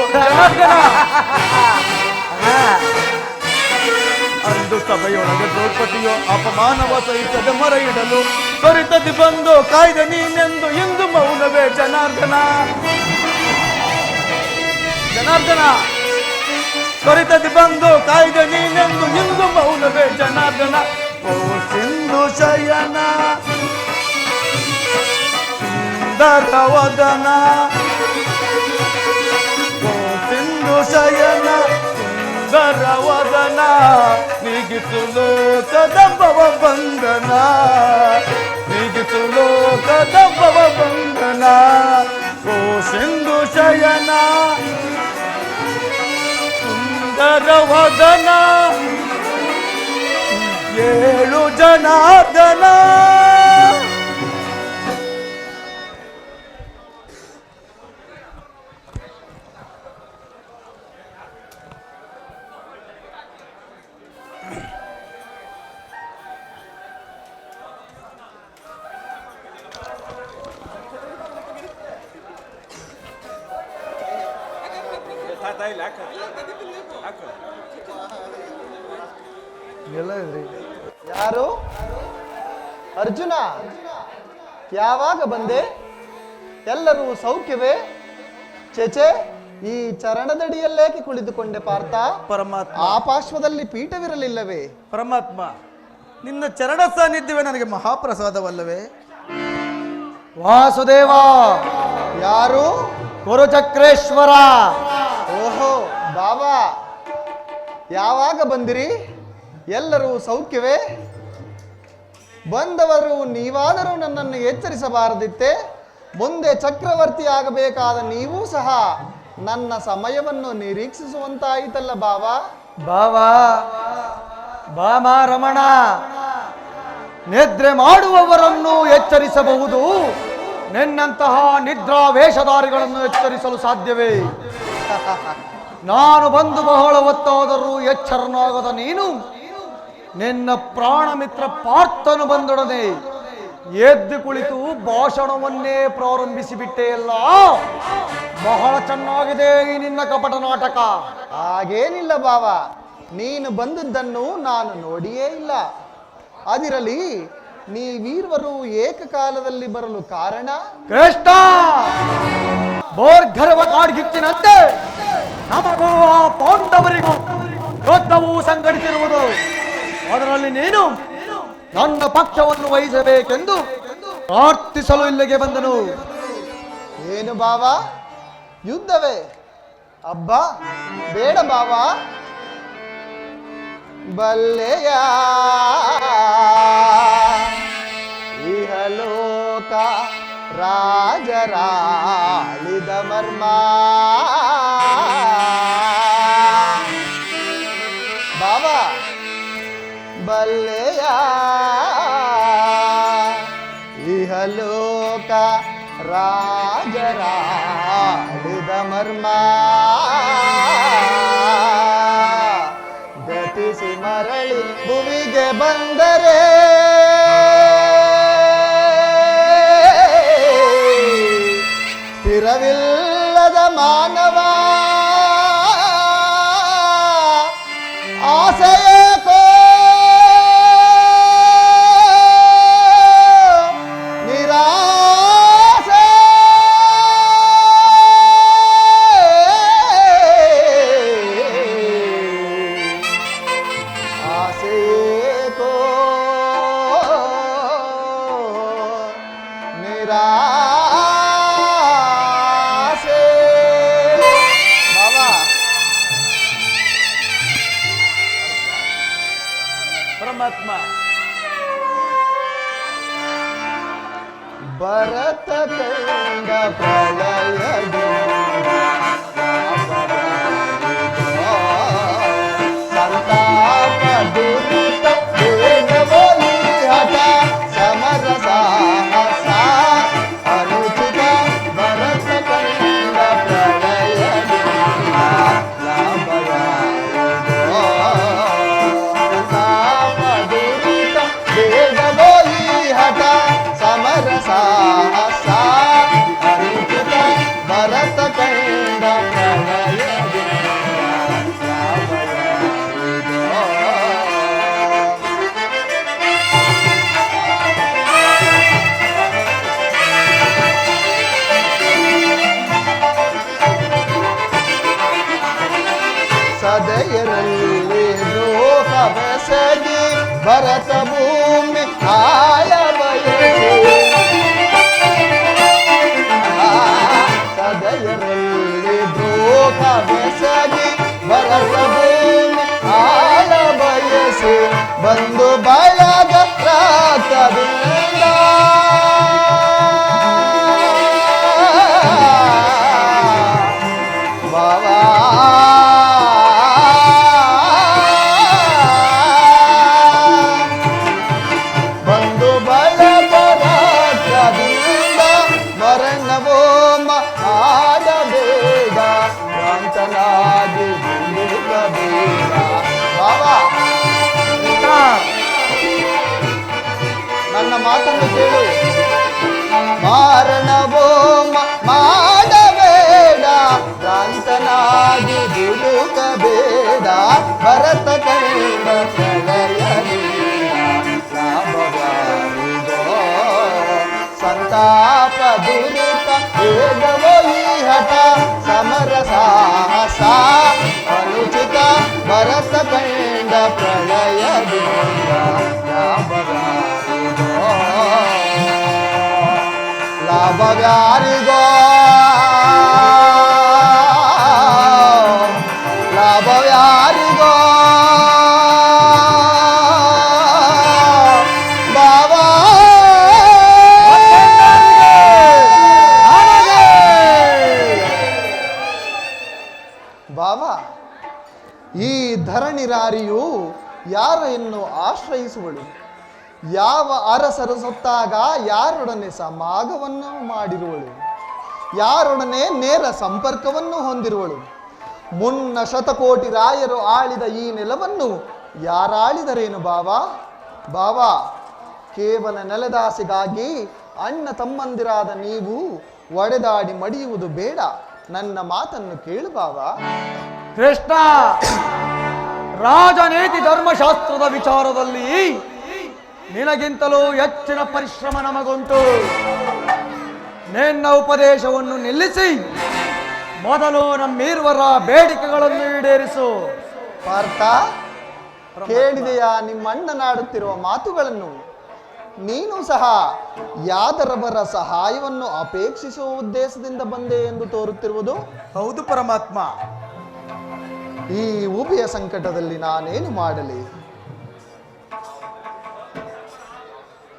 ಅಂದು ಸಭೆಯೊಳಗೆ ದ್ರೌಪದಿಯು ಅಪಮಾನವ ಸಹಿಸದೆ ಮೊರ ಇಡಲು ತ್ವರಿತದಿ ಬಂದು ಕಾಯ್ದೆ ನೀನೆಂದು ಇಂದು ಮೌನವೇ ಜನಾರ್ದನ ಜನಾರ್ದನ ತ್ವರಿತದಿ ಬಂದು ಕಾಯ್ದೆ ನೀನೆಂದು ಇಂದು ಮೌನವೇ ಜನಾರ್ದನ ಓ ಸಿಂಧು ಶಯನ ಸುಂದರವದನ ಓ ಸಿಂಧು ಶಯನ ಸುಂದರವದನ ನಿಗಿಸು ಲೋಕದ ಭವ ಬಂಧನ ನಿಗಿಸು ಲೋಕದ ಭವ ಬಂಧನ ಓ ಸಿಂಧು ಶಯನ ಸುಂದರವದನ ಏಳು ಜನಾರ್ದನ ಯಾರು ಅರ್ಜುನ ಯಾವಾಗ ಬಂದೆ ಎಲ್ಲರೂ ಸೌಖ್ಯವೇ ಚೇಚೆ ಈ ಚರಣದಡಿಯಲ್ಲೇಕೆ ಕುಳಿತುಕೊಂಡೆ ಪಾರ್ಥ ಪರಮಾತ್ಮ ಆ ಪಾರ್ಶ್ವದಲ್ಲಿ ಪೀಠವಿರಲಿಲ್ಲವೇ ಪರಮಾತ್ಮ ನಿನ್ನ ಚರಣ ಸಾನ್ನಿಧ್ಯವೇ ನನಗೆ ಮಹಾಪ್ರಸಾದವಲ್ಲವೇ? ವಾಸುದೇವ, ಯಾರು? ಕುರುಚಕ್ರೇಶ್ವರ. ಓಹೋ ಬಾಬಾ, ಯಾವಾಗ ಬಂದಿರಿ? ಎಲ್ಲರೂ ಸೌಖ್ಯವೇ? ಬಂದವರು ನೀವಾದರೂ ನನ್ನನ್ನು ಎಚ್ಚರಿಸಬಾರದಿತ್ತೆ? ಮುಂದೆ ಚಕ್ರವರ್ತಿ ಆಗಬೇಕಾದ ನೀವೂ ಸಹ ನನ್ನ ಸಮಯವನ್ನು ನಿರೀಕ್ಷಿಸುವಂತಾಯಿತಲ್ಲ ಬಾಬಾ. ಬಾವಾ ಬಾಮ ರಮಣ, ನಿದ್ರೆ ಮಾಡುವವರನ್ನು ಎಚ್ಚರಿಸಬಹುದು, ನಿನ್ನಂತಹ ನಿದ್ರಾ ವೇಷಧಾರಿಗಳನ್ನು ಎಚ್ಚರಿಸಲು ಸಾಧ್ಯವೇ? ನಾನು ಬಂದು ಬಹಳ ಹೊತ್ತಾದರೂ ಎಚ್ಚರನಾಗದ ನೀನು ನಿನ್ನ ಪ್ರಾಣ ಮಿತ್ರ ಪಾರ್ಥನು ಬಂದೊಡನೆ ಎದ್ದು ಕುಳಿತು ಭಾಷಣವನ್ನೇ ಪ್ರಾರಂಭಿಸಿ ಬಿಟ್ಟೆಯಲ್ಲ. ಬಹಳ ಚೆನ್ನಾಗಿದೆ ಈ ನಿನ್ನ ಕಪಟ ನಾಟಕ. ಹಾಗೇನಿಲ್ಲ ಬಾಬಾ, ನೀನು ಬಂದದ್ದನ್ನು ನಾನು ನೋಡಿಯೇ ಇಲ್ಲ. ಅದಿರಲಿ, ನೀವೀರ್ವರು ಏಕಕಾಲದಲ್ಲಿ ಬರಲು ಕಾರಣ? ಕೃಷ್ಣ, ಬೋರ್ಗರ್ವ ಕಾಡ್ಗಿಚ್ಚಿನಂತೆ ನಮಗೂ ಆ ಪಾಂಡವರಿಗೂ ಯುದ್ಧವು ಸಂಘಟಿಸಿರುವುದು. ಅದರಲ್ಲಿ ನೀನು ನನ್ನ ಪಕ್ಷವನ್ನು ವಹಿಸಬೇಕೆಂದು ಪ್ರಾರ್ಥಿಸಲು ಇಲ್ಲಿಗೆ ಬಂದನು. ಏನು ಬಾಬಾ, ಯುದ್ಧವೇ? ಅಬ್ಬಾ ಬೇಡ ಬಾಬಾ. ಬಲ್ಲೆಯ ಇಹಲೋಕ ರಾಜರಾಳಿದ ಮರ್ಮ. ಬಾಬಾ ಬಲ್ಲೆಯ ಇಹಲೋಕ ರಾಜರಾಳಿದ ಮರ್ಮ. ಗತಿಸಿ ಮರಳಿ ಭುವಿಗೆ ಬಂದರೆ ಸ್ಥಿರವಿಲ್ಲದ ಮಾನವ ಆಸೆಯಕೋ ನಿರಾಸೆ. ಆಸೆಯಕೋ ನಿರಾಸೆ. ಬಾಬಾ ಪರಮಾತ್ಮ, ಭರತ ಕಂಡ ಪ್ರಳಯದ ಸಂತಾಪ ದುರಿತ ವೇಗವೋಲಿ ಹಠ ಸಮರ ಸಾಹಸ ಅನುಚಿತ. ಭರತ ಕಂಡ ಪ್ರಳಯದ ಸಂತಾಪ ದುರಿತ ವೇಗವೋಲಿ ಹಠ ಸಮರ ಸಾಹಸ ಅನುಚಿತ. ಭರತ ಕಂಡ ಸದಯರಲ್ಲಿ ದ್ರೋಹವೆಸಗಿ ಭರತ ಭೂಮಿ ಆಯ ಬಯಸಿ. ಸದಯರಲ್ಲಿ ದ್ರೋಹವೆಸಗಿ ಭರತ ಭೂಮಿ ಆಯ ಬಯಸಿ. ಬಂದು ಬಳಗ ರಾತದಿಂದ ಬಾಬಾ ಬಾಬಾ, ಈ ಧರಣಿರಾರಿಯು ಯಾರನ್ನು ಆಶ್ರಯಿಸುವಳು? ಯಾವ ಅರಸರು ಸತ್ತಾಗ ಯಾರೊಡನೆ ಸಮಾಗವನ್ನು ಮಾಡಿರುವಳು? ಯಾರೊಡನೆ ನೇರ ಸಂಪರ್ಕವನ್ನು ಹೊಂದಿರುವಳು? ಮುನ್ನ ಶತಕೋಟಿ ರಾಯರು ಆಳಿದ ಈ ನೆಲವನ್ನು ಯಾರಾಳಿದರೇನು ಬಾಬಾ? ಬಾಬಾ, ಕೇವಲ ನೆಲದಾಸೆಗಾಗಿ ಅಣ್ಣ ತಮ್ಮಂದಿರಾದ ನೀವು ಒಡೆದಾಡಿ ಮಡಿಯುವುದು ಬೇಡ. ನನ್ನ ಮಾತನ್ನು ಕೇಳು ಬಾಬಾ. ಕೃಷ್ಣ, ರಾಜನೀತಿ ಧರ್ಮಶಾಸ್ತ್ರದ ವಿಚಾರದಲ್ಲಿ ನಿನಗಿಂತಲೂ ಹೆಚ್ಚಿನ ಪರಿಶ್ರಮ ನಮಗುಂಟು. ನಿನ್ನ ಉಪದೇಶವನ್ನು ನಿಲ್ಲಿಸಿ ಮೊದಲು ನಮ್ಮಿರುವರ ಬೇಡಿಕೆಗಳನ್ನು ಈಡೇರಿಸು. ಪಾರ್ಥ, ಕೇಳಿದೆಯಾ ನಿಮ್ಮಣ್ಣನಾಡುತ್ತಿರುವ ಮಾತುಗಳನ್ನು? ನೀನು ಸಹ ಯಾದರವರ ಸಹಾಯವನ್ನು ಅಪೇಕ್ಷಿಸುವ ಉದ್ದೇಶದಿಂದ ಬಂದೆ ಎಂದು ತೋರುತ್ತಿರುವುದು? ಹೌದು ಪರಮಾತ್ಮ. ಈ ಉಭಯ ಸಂಕಟದಲ್ಲಿ ನಾನೇನು ಮಾಡಲಿ?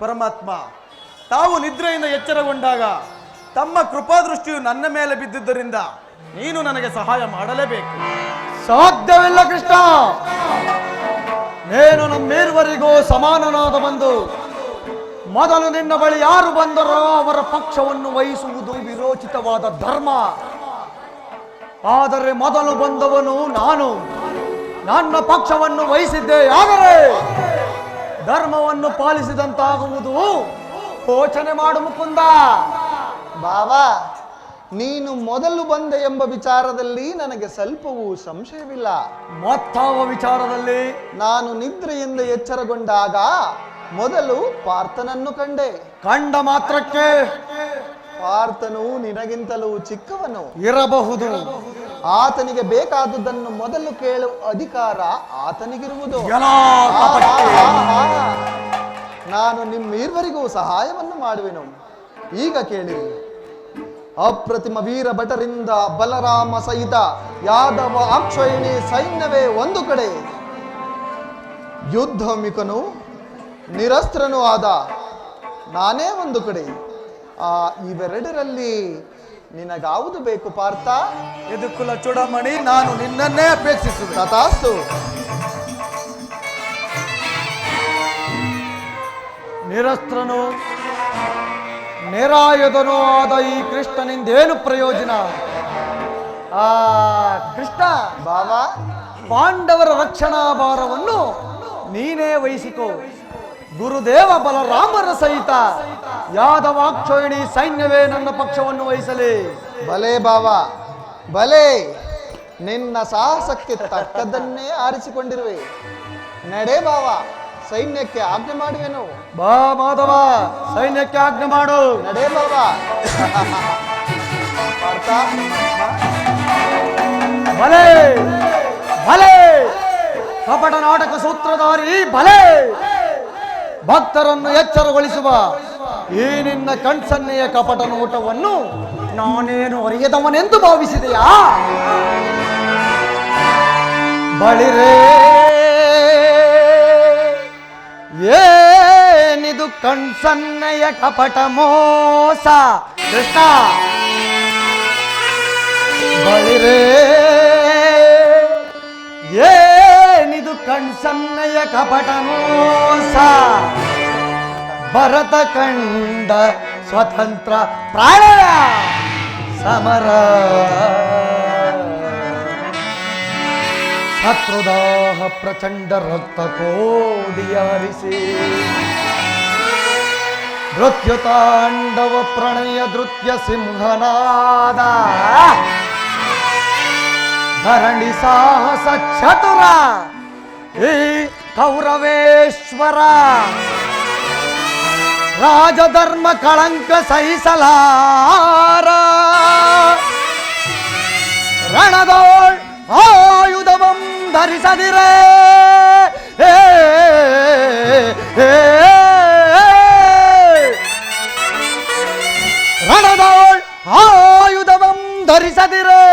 ಪರಮಾತ್ಮ, ತಾವು ನಿದ್ರೆಯಿಂದ ಎಚ್ಚರಗೊಂಡಾಗ ತಮ್ಮ ಕೃಪಾದೃಷ್ಟಿಯು ನನ್ನ ಮೇಲೆ ಬಿದ್ದಿದ್ದರಿಂದ ನೀನು ನನಗೆ ಸಹಾಯ ಮಾಡಲೇಬೇಕು. ಸಾಧ್ಯವಿಲ್ಲ ಕೃಷ್ಣ. ನೀನು ನಮ್ಮಿರುವರಿಗೂ ಸಮಾನನಾದ ಬಂದು ಮೊದಲು ನಿನ್ನ ಬಳಿ ಯಾರು ಬಂದರೋ ಅವರ ಪಕ್ಷವನ್ನು ವಹಿಸುವುದು ವಿರೋಚಿತವಾದ ಧರ್ಮ. ಆದರೆ ಮೊದಲು ಬಂದವನು ನಾನು. ನನ್ನ ಪಕ್ಷವನ್ನು ವಹಿಸಿದ್ದೆ ಆದರೆ ಧರ್ಮವನ್ನು ಪಾಲಿಸಿದಂತಾಗುವುದು. ಯೋಚನೆ ಮಾಡು ಮುಕುಂದ. ಬಾಬಾ, ನೀನು ಮೊದಲು ಬಂದೆ ಎಂಬ ವಿಚಾರದಲ್ಲಿ ನನಗೆ ಸ್ವಲ್ಪವೂ ಸಂಶಯವಿಲ್ಲ. ಮತ್ತಾವ ವಿಚಾರದಲ್ಲಿ? ನಾನು ನಿದ್ರೆಯಿಂದ ಎಚ್ಚರಗೊಂಡಾಗ ಮೊದಲು ಪಾರ್ಥನನ್ನು ಕಂಡೆ. ಕಂಡ ಮಾತ್ರಕ್ಕೆ ಪಾರ್ಥನು ನಿನಗಿಂತಲೂ ಚಿಕ್ಕವನು ಇರಬಹುದು. ಆತನಿಗೆ ಬೇಕಾದುದನ್ನು ಮೊದಲು ಕೇಳುವ ಅಧಿಕಾರ ಆತನಿಗಿರುವುದು. ಎಲ್ಲಾ ಕಪಟಿ. ನಾನು ನಿಮ್ಮಿರುವರಿಗೂ ಸಹಾಯವನ್ನು ಮಾಡುವೆನು. ಈಗ ಕೇಳಿರಿ. ಅಪ್ರತಿಮ ವೀರ ಭಟರಿಂದ ಬಲರಾಮ ಸಹಿತ ಯಾದವ ಅಕ್ಷೋಹಿಣಿ ಸೈನ್ಯವೇ ಒಂದು ಕಡೆ, ಯುದ್ಧಮಿಕನು ನಿರಸ್ತ್ರನೂ ಆದ ನಾನೇ ಒಂದು ಕಡೆ. ಇವೆರಡರಲ್ಲಿ ನಿನಗಾವುದು ಬೇಕು ಪಾರ್ಥ? ಯದುಕುಲ ಚೂಡಮಣಿ, ನಾನು ನಿನ್ನನ್ನೇ ಅಪೇಕ್ಷಿಸುವೆ. ತಥಾಸ್ತು. ನಿರಸ್ತ್ರನು ನಿರಾಯುಧನೂ ಆದ ಈ ಕೃಷ್ಣನಿಂದೇನು ಪ್ರಯೋಜನ? ಕೃಷ್ಣ, ಬಾಬಾ, ಪಾಂಡವರ ರಕ್ಷಣಾ ಭಾರವನ್ನು ನೀನೇ ವಹಿಸಿಕೋ. ಗುರುದೇವ ಬಲರಾಮರ ಸಹಿತ ಯಾದವಾಕ್ಷೋಹಿಣಿ ಸೈನ್ಯವೇ ನನ್ನ ಪಕ್ಷವನ್ನು ವಹಿಸಲಿ. ಭಲೆ ಬಾಬಾ, ಭಲೆ. ನಿನ್ನ ಸಾಹಸಕ್ಕೆ ತಕ್ಕದನ್ನೇ ಆರಿಸಿಕೊಂಡಿರುವೆ. ನಡೆ ಬಾಬಾ, ಸೈನ್ಯಕ್ಕೆ ಆಜ್ಞೆ ಮಾಡುವೆನು. ಬಾ ಮಾಧವ, ಸೈನ್ಯಕ್ಕೆ ಆಜ್ಞೆ ಮಾಡು. ನಡೆ ಬಾಬಾ. ಪಾರ್ಥ, ಭಲೆ ಭಲೆ, ಕಪಟ ನಾಟಕ ಸೂತ್ರಧಾರಿ ಭಲೆ. ಭಕ್ತರನ್ನು ಎಚ್ಚರಗೊಳಿಸುವ ಈ ನಿನ್ನ ಕಣ್ಸನ್ನೆಯ ಕಪಟ ನೋಟವನ್ನು ನಾನೇನು ಅರಿಯದವನೆಂದು ಭಾವಿಸಿದೆಯಾ? ಬಳಿರೇ, ಏನಿದು ಕಣ್ಸನ್ನೆಯ ಕಪಟ ಮೋಸ? ಕೃಷ್ಣ, ಬಳಿರೇ, ಏನಿದು ಕಣ್ಸನ್ನೆಯ ಕಪಟ ಮೋಸ? ಭರತ ಕಂಡ ಸ್ವತಂತ್ರ ಪ್ರಾಣಯ ಸಮರ, ಶತ್ರುದಾಹ ಪ್ರಚಂಡ ರಕ್ತ ಕೋಡಿಯಾರಿಸಿ, ನೃತ್ಯ ತಾಂಡವ ಪ್ರಣಯ ನೃತ್ಯ ಸಿಂಹನಾದ, ಧರಣಿ ಸಾಹಸ ಚತುರ ಈ ಕೌರವೇಶ್ವರ, ರಾಜಧರ್ಮ ಕಳಂಕ ಸಹಿಸಲಾರ, ರಣದೋಳ್ ಆಯುಧವಂ ಧರಿಸದಿರೇ, ರಣದೋಳ್ ಆಯುಧವಂ ಧರಿಸದಿರೇ.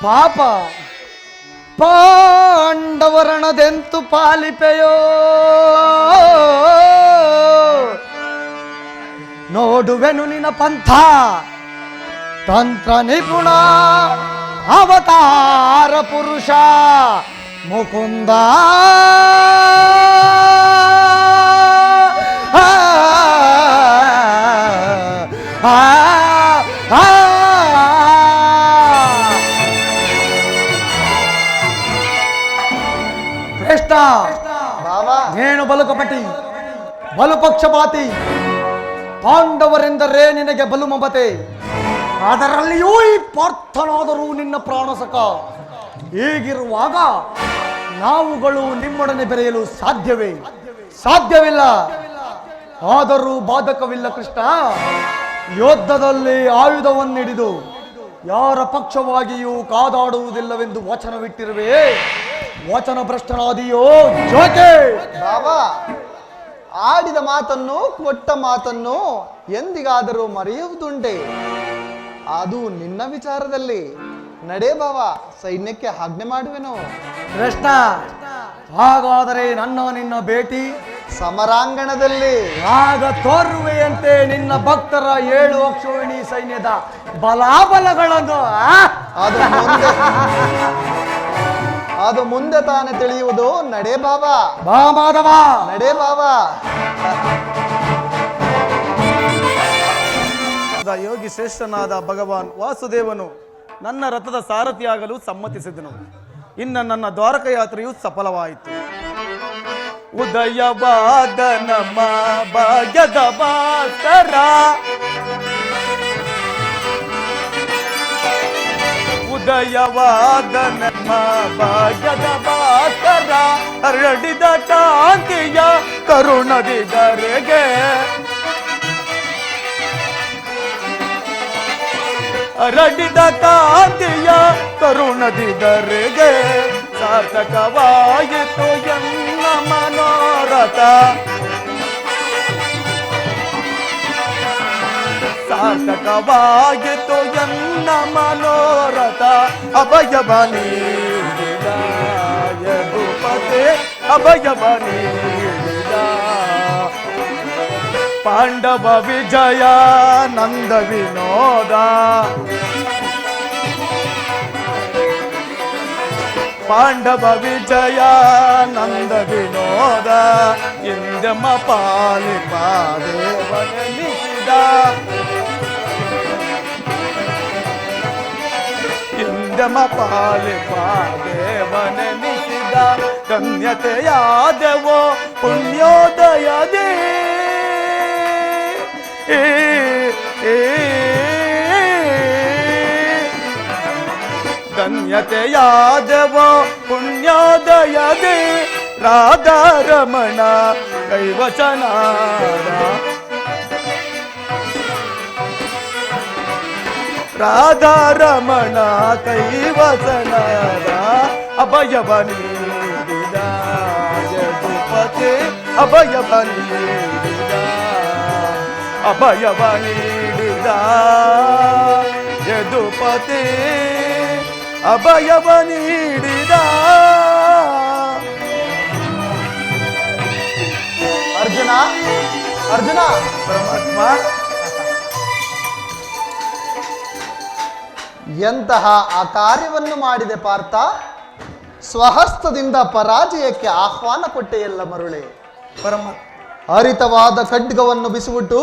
ಪಾಪ ಪಾಂಡವರಣದೆಂತು ಪಾಲಿಪೆಯೋ, ನೋಡುವೆನು ನಿನ ಪಂಥ ತಂತ್ರ ನಿಪುಣ ಅವತಾರ ಪುರುಷ ಮುಕುಂದ ಶ್ರೇಷ್ಠ ಬಾಬಾ ನೇಣು ಬಲುಕಪಟಿ ಬಲುಪಕ್ಷಪಾತಿ, ಪಾಂಡವರೆಂದರೆ ನಿನಗೆ ಬಲು ಮಮತೆ, ಅದರಲ್ಲಿಯೂ ಈ ಪಾರ್ಥನಾದರೂ ನಿನ್ನ ಪ್ರಾಣಸಕ. ಹೀಗಿರುವಾಗ ನಾವುಗಳು ನಿಮ್ಮೊಡನೆ ಬೆರೆಯಲು ಸಾಧ್ಯವಿಲ್ಲ. ಆದರೂ ಬಾಧಕವಿಲ್ಲ ಕೃಷ್ಣ. ಯುದ್ಧದಲ್ಲಿ ಆಯುಧವನ್ನಿಡಿದು ಯಾರ ಪಕ್ಷವಾಗಿಯೂ ಕಾದಾಡುವುದಿಲ್ಲವೆಂದು ವಚನವಿಟ್ಟಿರುವೆ. ವಚನ ಭ್ರಷ್ಟನಾದಿಯೋ ಜೋಕೆ. ಬಾಬಾ, ಆಡಿದ ಮಾತನ್ನು ಕೊಟ್ಟ ಮಾತನ್ನು ಎಂದಿಗಾದರೂ ಮರೆಯುವುದುಂಟೆ? ಅದು ನಿನ್ನ ವಿಚಾರದಲ್ಲಿ. ನಡೆ ಬಾಬಾ, ಸೈನ್ಯಕ್ಕೆ ಆಜ್ಞೆ ಮಾಡುವೆನು. ಕೃಷ್ಣ, ಹಾಗಾದರೆ ನಿನ್ನ ಭೇಟಿ ಸಮರಾಂಗಣದಲ್ಲಿ ಆಗ ತೋರುವೆಯಂತೆ ನಿನ್ನ ಭಕ್ತರ 7 ಅಕ್ಷೋಹಿಣಿ ಸೈನ್ಯದ ಬಲಾಬಲಗಳನ್ನು. ಅದು ಮುಂದೆ ತಾನೇ ತಿಳಿಯುವುದು. ನಡೆ ಬಾಬಾ, ಬಾ ಮಾಧವ, ನಡೆ ಬಾಬಾ. ಯೋಗಿ ಶ್ರೇಷ್ಠನಾದ ಭಗವಾನ್ ವಾಸುದೇವನು ನನ್ನ ರಥದ ಸಾರಥಿಯಾಗಲು ಸಮ್ಮತಿಸಿದನು. ಇನ್ನು ನನ್ನ ದ್ವಾರಕ ಯಾತ್ರೆಯು ಸಫಲವಾಯಿತು. ಉದಯವಾದ ನಮ್ಮ ಭಾಗ್ಯದ ಭಾಸ್ಕರ, ಉದಯವಾದ ನಮ್ಮ ಭಾಗ್ಯದ ಭಾಸ್ಕರ, ಹರಡಿದ ಕಾಂತಿಯ ಕರುಣದಿದರೆಗೆ, ಹರಡಿದ ಕಾಂತಿಯ ಕರುಣದಿದರೆಗೆ, ಸಾರ್ಥಕವಾಯಿತು ಎನ್ನ ಮನೋರಥ, ಸಾರ್ಥಕವಾಯಿತು ಎನ್ನ ಮನೋರಥ. ಅಭಯವ ನೀಡಿದ ಯದುಪತೆ, ಅಭಯವ ನೀಡಿದ ಪಾಂಡವ ವಿಜಯ ನಂದ ವಿನೋದ, ಪಾಂಡವ ವಿಜಯ ನಂದ ವಿನೋದ, ಇಂದಮ ಪಾಲಿಪ ದೇವನೆನಿಸಿದ, ಇಂದಮ ಪಾಲಿಪ ದೇವನೆನಿಸಿದ, ಧನ್ಯತೆಯಾದವೋ ಪುಣ್ಯೋದಯದೇ, ಧನ್ಯತೆಯಾದವೋ ಪುಣ್ಯೋದಯದೇ, ರಾಧಾರಮಣ ಕೈವಚನಾರ, ರಾಧಾರಮಣ ಕೈವಚನಾರ, ಅಭಯವ ನೀಡಿದ ಯದುಪತೆ, ಅಭಯವ ನೀಡಿದ, ಅಭಯವ ನೀಡಿದ ಯದುಪತೆ, ಅಭಯವ ನೀಡಿದ. ಅರ್ಜುನ, ಅರ್ಜುನ, ಪರಮಾತ್ಮ, ಎಂತಹ ಆ ಕಾರ್ಯವನ್ನು ಮಾಡಿದೆ ಪಾರ್ಥ. ಸ್ವಹಸ್ತದಿಂದ ಪರಾಜಯಕ್ಕೆ ಆಹ್ವಾನ ಕೊಟ್ಟೆಯಲ್ಲ ಮರುಳೆ. ಪರಮಾತ್ಮ, ಹರಿತವಾದ ಖಡ್ಗವನ್ನು ಬಿಸಿಬಿಟ್ಟು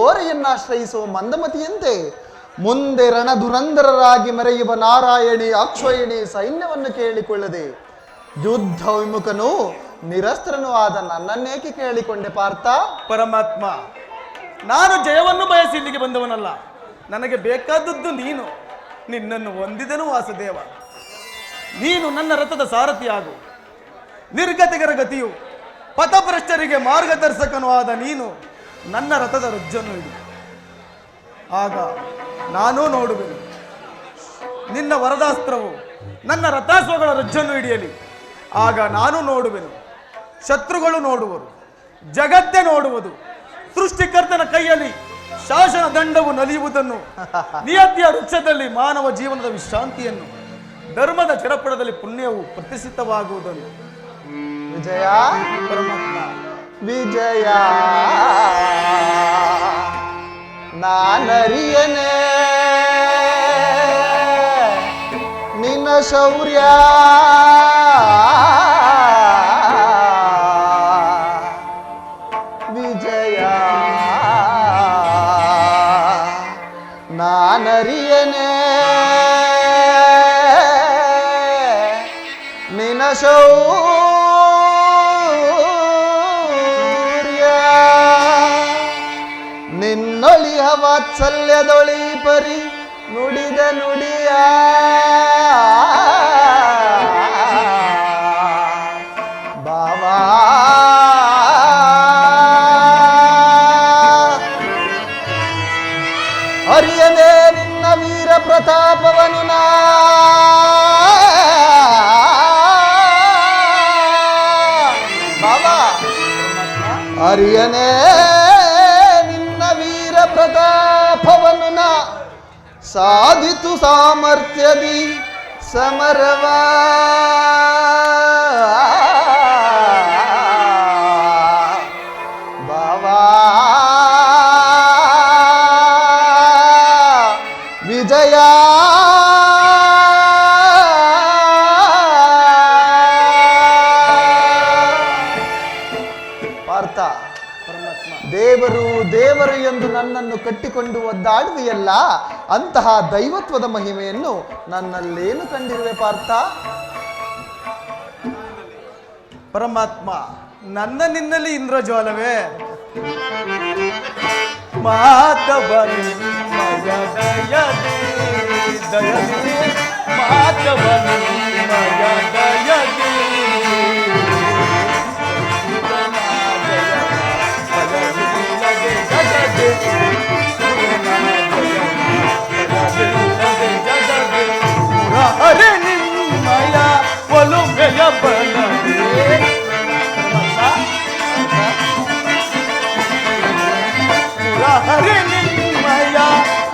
ಓರೆಯನ್ನಾಶ್ರಯಿಸುವ ಮಂದಮತಿಯಂತೆ ಮುಂದೆ ರಣಧುರಂಧರರಾಗಿ ಮೆರೆಯುವ ನಾರಾಯಣಿ ಅಕ್ಷೋಹಿಣಿ ಸೈನ್ಯವನ್ನು ಕೇಳಿಕೊಳ್ಳದೆ ಯುದ್ಧ ವಿಮುಖನು ನಿರಸ್ತ್ರನೂ ಆದ ನನ್ನನ್ನೇಕೆ ಕೇಳಿಕೊಂಡೆ ಪಾರ್ಥ? ಪರಮಾತ್ಮ, ನಾನು ಜಯವನ್ನು ಬಯಸಿ ಇಲ್ಲಿಗೆ ಬಂದವನಲ್ಲ. ನನಗೆ ಬೇಕಾದದ್ದು ನೀನು. ನಿನ್ನನ್ನು ಹೊಂದಿದನು ವಾಸುದೇವ. ನೀನು ನನ್ನ ರಥದ ಸಾರಥಿಯಾಗು. ನಿರ್ಗತಿಗರ ಗತಿಯು ಪಥಭ್ರಷ್ಟರಿಗೆ ಮಾರ್ಗದರ್ಶಕನೂ ಆದ ನೀನು ನನ್ನ ರಥದ ರಜ್ಜನ್ನು ಇಡು. ಆಗ ನಾನೂ ನೋಡುವೆನು. ನಿನ್ನ ವರದಾಸ್ತ್ರವು ನನ್ನ ರಥಾಶ್ವಗಳ ರಜ್ಜನ್ನು ಹಿಡಿಯಲಿ. ಆಗ ನಾನು ನೋಡುವೆನು, ಶತ್ರುಗಳು ನೋಡುವರು, ಜಗತ್ತೇ ನೋಡುವುದು. ಸೃಷ್ಟಿಕರ್ತನ ಕೈಯಲ್ಲಿ ಶಾಸನ ದಂಡವು ನಲಿಯುವುದನ್ನು, ನಿಯತಿಯ ವೃಕ್ಷದಲ್ಲಿ ಮಾನವ ಜೀವನದ ವಿಶ್ರಾಂತಿಯನ್ನು, ಧರ್ಮದ ಚರಪಡದಲ್ಲಿ ಪುಣ್ಯವು ಪ್ರತಿಷ್ಠಿತವಾಗುವುದನ್ನು. ವಿಜಯ, ಪರಮಾತ್ಮ, ವಿಜಯ ನಾನರಿಯನೇ ಶೌರ್ಯ ವಿಜಯ ನಾನರಿಯನೆ ನಿನ ಶೌರ್ಯ ನಿನ್ನೊಳಿಯ ವಾತ್ಸಲ್ಯದೊಳಿ ಪರಿ ನುಡಿದ ನುಡಿಯ ಬಾವಾ ಅರಿಯದೆ ನಿನ್ನ ವೀರ ಪ್ರತಾಪವನು ನಾ ಬಾಬಾ ಅರಿಯನೆ ನಿನ್ನ ವೀರ ಪ್ರತಾಪವನು ನಾ ಸಾಧಿತು ಸಾಮರ್ಥ್ಯದಿ ಸಮರವ ಬಾವಾ ವಿಜಯ ಪಾರ್ಥ ದೇವರು ದೇವರು ಎಂದು ನನ್ನನ್ನು ಕಟ್ಟಿಕೊಂಡು ಒದ್ದಾಡುವೆಯಲ್ಲ, ಅಂತಹ ದೈವತ್ವದ ಮಹಿಮೆಯನ್ನು ನನ್ನಲ್ಲೇನು ಕಂಡಿರುವೆ ಪಾರ್ಥ? ಪರಮಾತ್ಮ, ನನ್ನ ನಿನ್ನಲ್ಲಿ ಇಂದ್ರಜ್ವಾಲವೇ? ಮಾಧವನಿ ಮಯ ದಯದಿ ದಯದಿ ಮಾಧವನಿ ಮಯ ದಯದಿ ಹರೆ ನಿಮ್ಮಯ ಒಲುಮೆಯ ಬಲದೆ ಹರೆ ನಿಮ್ಮಯ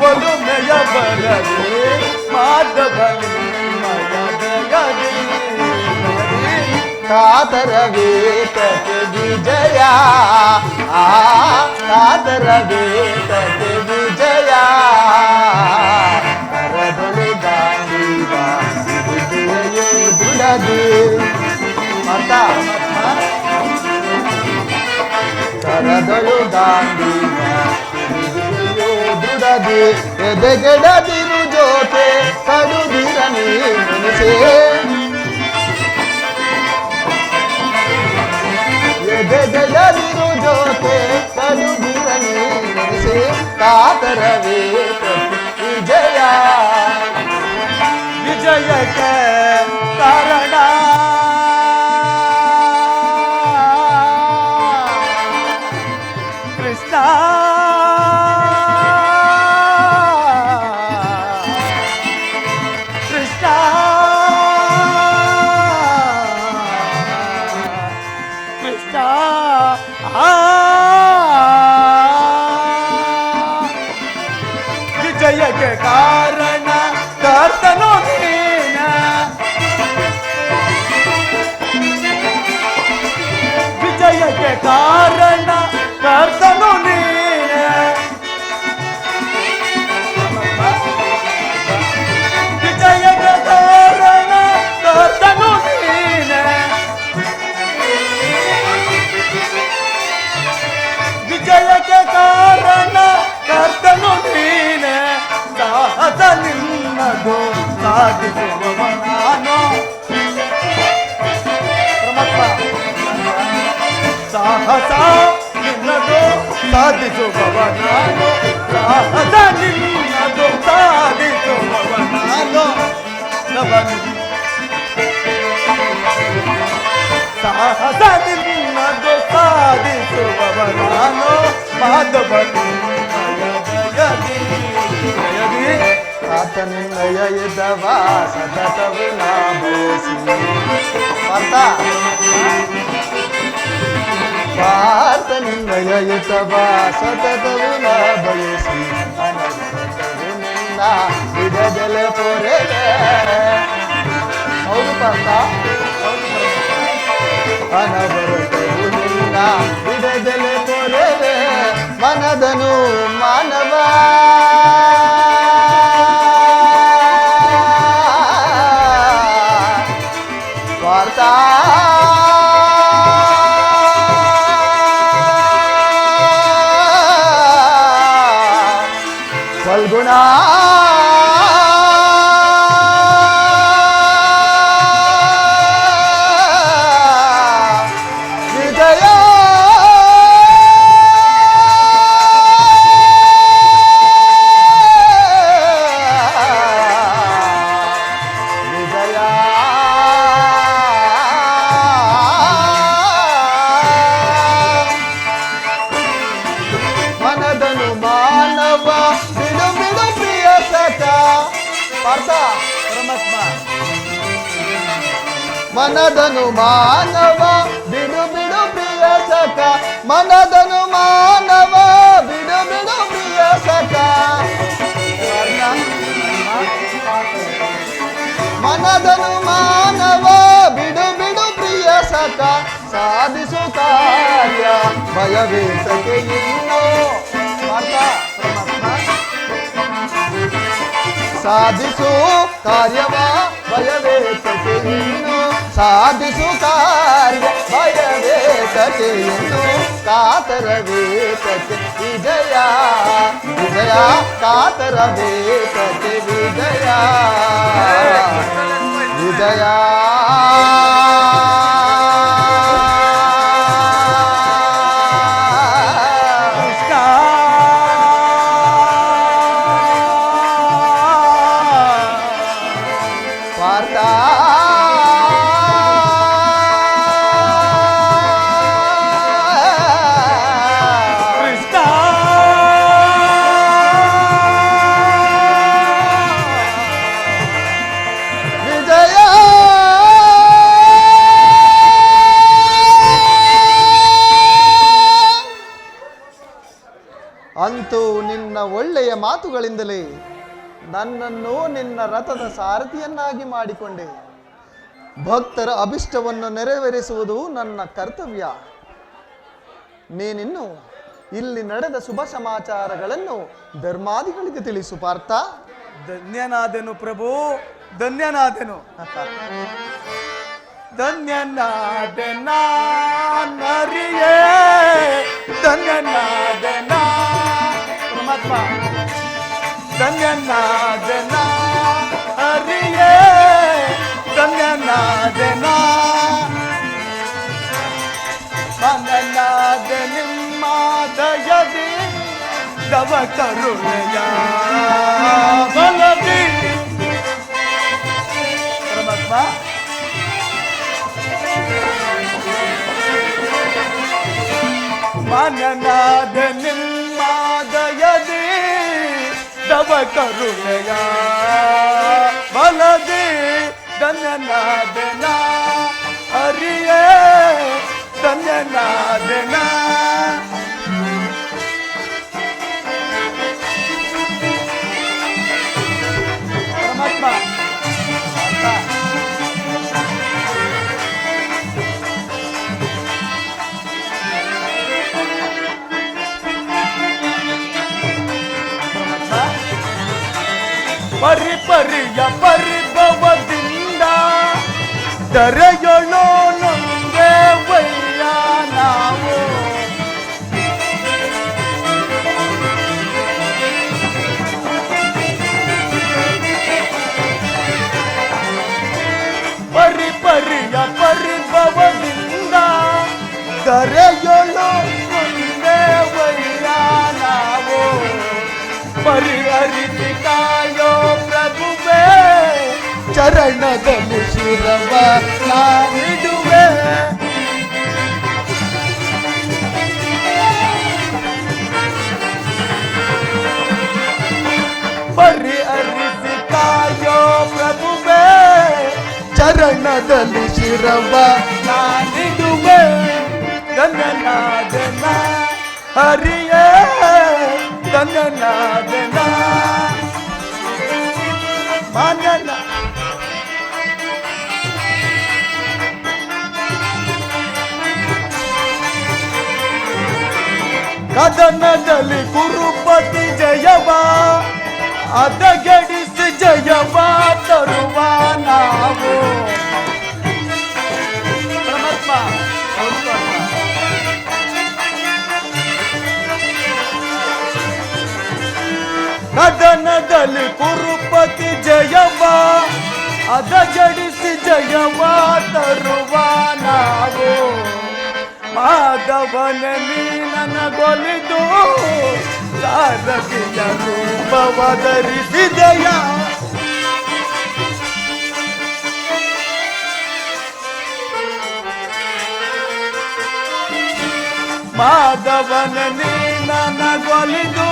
ಒಲುಮೆಯ ಬಲದೆ ಮಾಧವ ನಿಮ್ಮಯ ದಯದಿ ಕಾತರವೇತಕ್ಕೆ ವಿಜಯ ಕಾತರವೇತಕ್ಕೆ ವಿಜಯ ಕರದೊಳೆ ಗಾಂಧೀವ ದೃಢದಿ ಮತ ಕರದೊಳು ಗಾಂಧೀವ ದೃಢದಿ ಎದೆಗೆಡದಿರು ಜೋತೆ ಕಡುದಿರ ನೀನಿಸೆ ಎದೆಗೆಡದಿರು ಜೋತೆ ಕಡುದಿರ ನೀನಿಸೆ ಕಾತರವೇ ವಿಜಯ ವಿಜಯಕ್ಕೆ ಕಾರಣ ಕೃಷ್ಣ ಕೃಷ್ಣ ಕೃಷ್ಣ ವಿಜಯಕ್ಕೆ ಕಾರಣ ಕರ್ತನು ನೀನ ವಿಜಯಕ್ಕೆ ಕಾರಣ ಕರ್ತನು ನೀನ ವಿಜಯಕ್ಕೆ ಕಾರಣ ಕರ್ತನು ನೀನ ವಿಜಯಕ್ಕೆ ಕಾರಣ ಕರ್ತನು ನೀನ ಸಾಹಸ ನಿನ್ನದು ಸಾಧಿಸುವವ ನಾನು ಸಾಹಸ ನಿನ್ನದು ಸಾಧಿಸುವವ ನಾನು ಸಾಹಸ ನಿನ್ನದು ಸಾಧಿಸುವವ ನಾನು ಸಾಹಸ ನಿನ್ನದು ಸಾಧಿಸುವವ ನಾನು ಮಾಧವ ಆತ ನಿನ್ನಯ ಎದವ ಸತತವು ನಾ ಬಯಸಿ ಪಾರ್ಥ ನಿನ್ನಯ ಎದವ ಸತತವು ನಾ ಬಯಸಿ ಅನವರತವು ನಿನ್ನ ಬಿಡದಲೆ ಪೊರೆದೆ. ಹೌದು ಪಾರ್ಥ, ಅನವರತವು ನಿನ್ನ ಬಿಡದಲೆ ಪೊರೆದೆ ಮನದನು ಮಾನವ ವಿಜಯ ವಿಜಯ ಮನದನು ಮಾನವ ಬಿಡು ಬಿಡು ಪ್ರಿಯ ಸಖ ಪಾರ್ಥ ಪರಮಾತ್ಮ ಮನದನು ಮಾನವ ಬಿಡು ಬಿಡು ಪ್ರಿಯ ಸಖ ಮನದನು ಮಾನವ ಬಿಡು ಬಿಡು ಪ್ರಿಯ ಸಖ ಮನದನು ಮಾನವ ಬಿಡು ಬಿಡು ಪ್ರಿಯ ಸಖ ಸಾಧಿಸು ಕಾರ್ಯ ಭಯವೇತಕ್ಕೆ ಇನ್ನೋ ಪಾರ್ಥ ಸಾಧಿಸು ಕಾರ್ಯವ ಭಯವೇತಕ್ಕೆ ಇನ್ನು ಸಾಧಿಸು ಕಾರ್ಯ ಭಯವೇತಕ್ಕೆ ಇನ್ನು ಕಾತರವೇತಕ್ಕೆ ವಿಜಯ ವಿಜಯ ಕಾತರವೇತಕ್ಕೆ ವಿಜಯ ವಿಜಯ ಪಾರ್ಥ ವಿಜಯ ಅಂತೂ ನಿನ್ನ ಒಳ್ಳೆಯ ಮಾತುಗಳಿಂದಲೇ ನನ್ನನ್ನು ನಿನ್ನ ರಥದ ಸಾರಥಿಯನ್ನಾಗಿ ಮಾಡಿಕೊಂಡೆ. ಭಕ್ತರ ಅಭಿಷ್ಟವನ್ನು ನೆರವೇರಿಸುವುದು ನನ್ನ ಕರ್ತವ್ಯ. ನೀನಿನ್ನು ಇಲ್ಲಿ ನಡೆದ ಶುಭ ಸಮಾಚಾರಗಳನ್ನು ಧರ್ಮಾದಿಗಳಿಗೆ ತಿಳಿಸು ಪಾರ್ಥ. ಧನ್ಯನಾದೆನು ಪ್ರಭು, ಧನ್ಯನಾದೆನು. ಧನ್ಯನಾದೆನ ನರಿಯೇ, ಧನ್ಯನಾದೆನ ಪರಮಾತ್ಮ. ಧನ್ಯನಾದೆನ ಹರಿಯೇ, ಧನ್ಯನಾದೆನ ಮನನಾದ ನಿಮ್ಮ ದಯದಿ ದವ ಕರುಣೆಯ ಬಲದಿ ಪರಮಾತ್ಮ. ಮನನಾದ ನಿಮ್ಮ ದಯದಿ ದವ ಕರುಣೆಯ ಬಲದಿ ಧನ್ಯನಾದೆನ ಹರಿಯೇ, ಧನ್ಯನಾದೆನ ಪರಮಾತ್ಮ. ಪರಿಪರಿಯ ಪರಿಭವದಿಂದ ದರೆಯೊಳೋ ನೊಂದೆ ವಯ್ಯ ನಾವು. ಪರಿಪರಿಯ ಪರಿಭವದಿಂದ ದರೆಯೊಳೋ ನೊಂದೆ ವಯ್ಯ ನಾವು. ಪರಿಹರಿಸಿ ಕಾಯೋ ಪ್ರಭುವೇ, ಚರಣದಲ್ಲಿ ಶಿರವ ನಾನಿಡುವೆ. ಪರಿಹರಿಸಿ ಕಾಯೋ ಪ್ರಭುವೇ, ಚರಣದಲ್ಲಿ ಶಿರವ ನಾನಿಡುವೆ. ಧನ್ಯನಾದೆನ ಹರಿಯೇ, ಧನ್ಯನಾದೆನ ಮನನ ಕದನದಲ್ಲಿ ಕುರುಪತಿ ಜಯವ ಅದಗೆಡಿಸಿ ಜಯವ ತರುವ ನಾವು. ಪರಮಾತ್ಮ ಕದನದ ಜಯವ ಅದ ಜಡಿಸಿ ಜಯವ ತರುವ ನಾವು ಮಾಧವನ ನೀ ನನಗೊಲಿದು ಸಾರಥಿಯ ರೂಪವ ಧರಿಸಿದೆಯ ಮಾಧವನ ನೀ ನನಗೊಲಿದು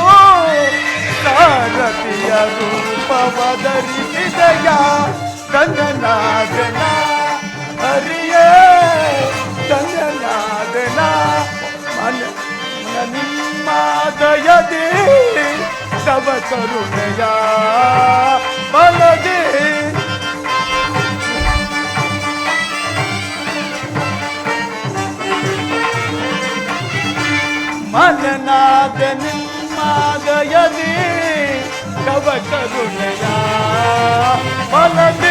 ಸಾರಥಿಯ ರೂಪವ ಧರಿಸಿದೆಯ ಧನ್ಯನಾದನ ಹರಿಯೇ ಧನ್ಯನಾದನ ಮನ ನಿಮ್ಮ ದಯದಿ ತವ ಕರುಣೆಯ ಬಲದಿ ಮನನಾದ ನಿಮ್ಮ ದಯದಿ ತವ ಕರುಣೆಯ ಬಲದಿ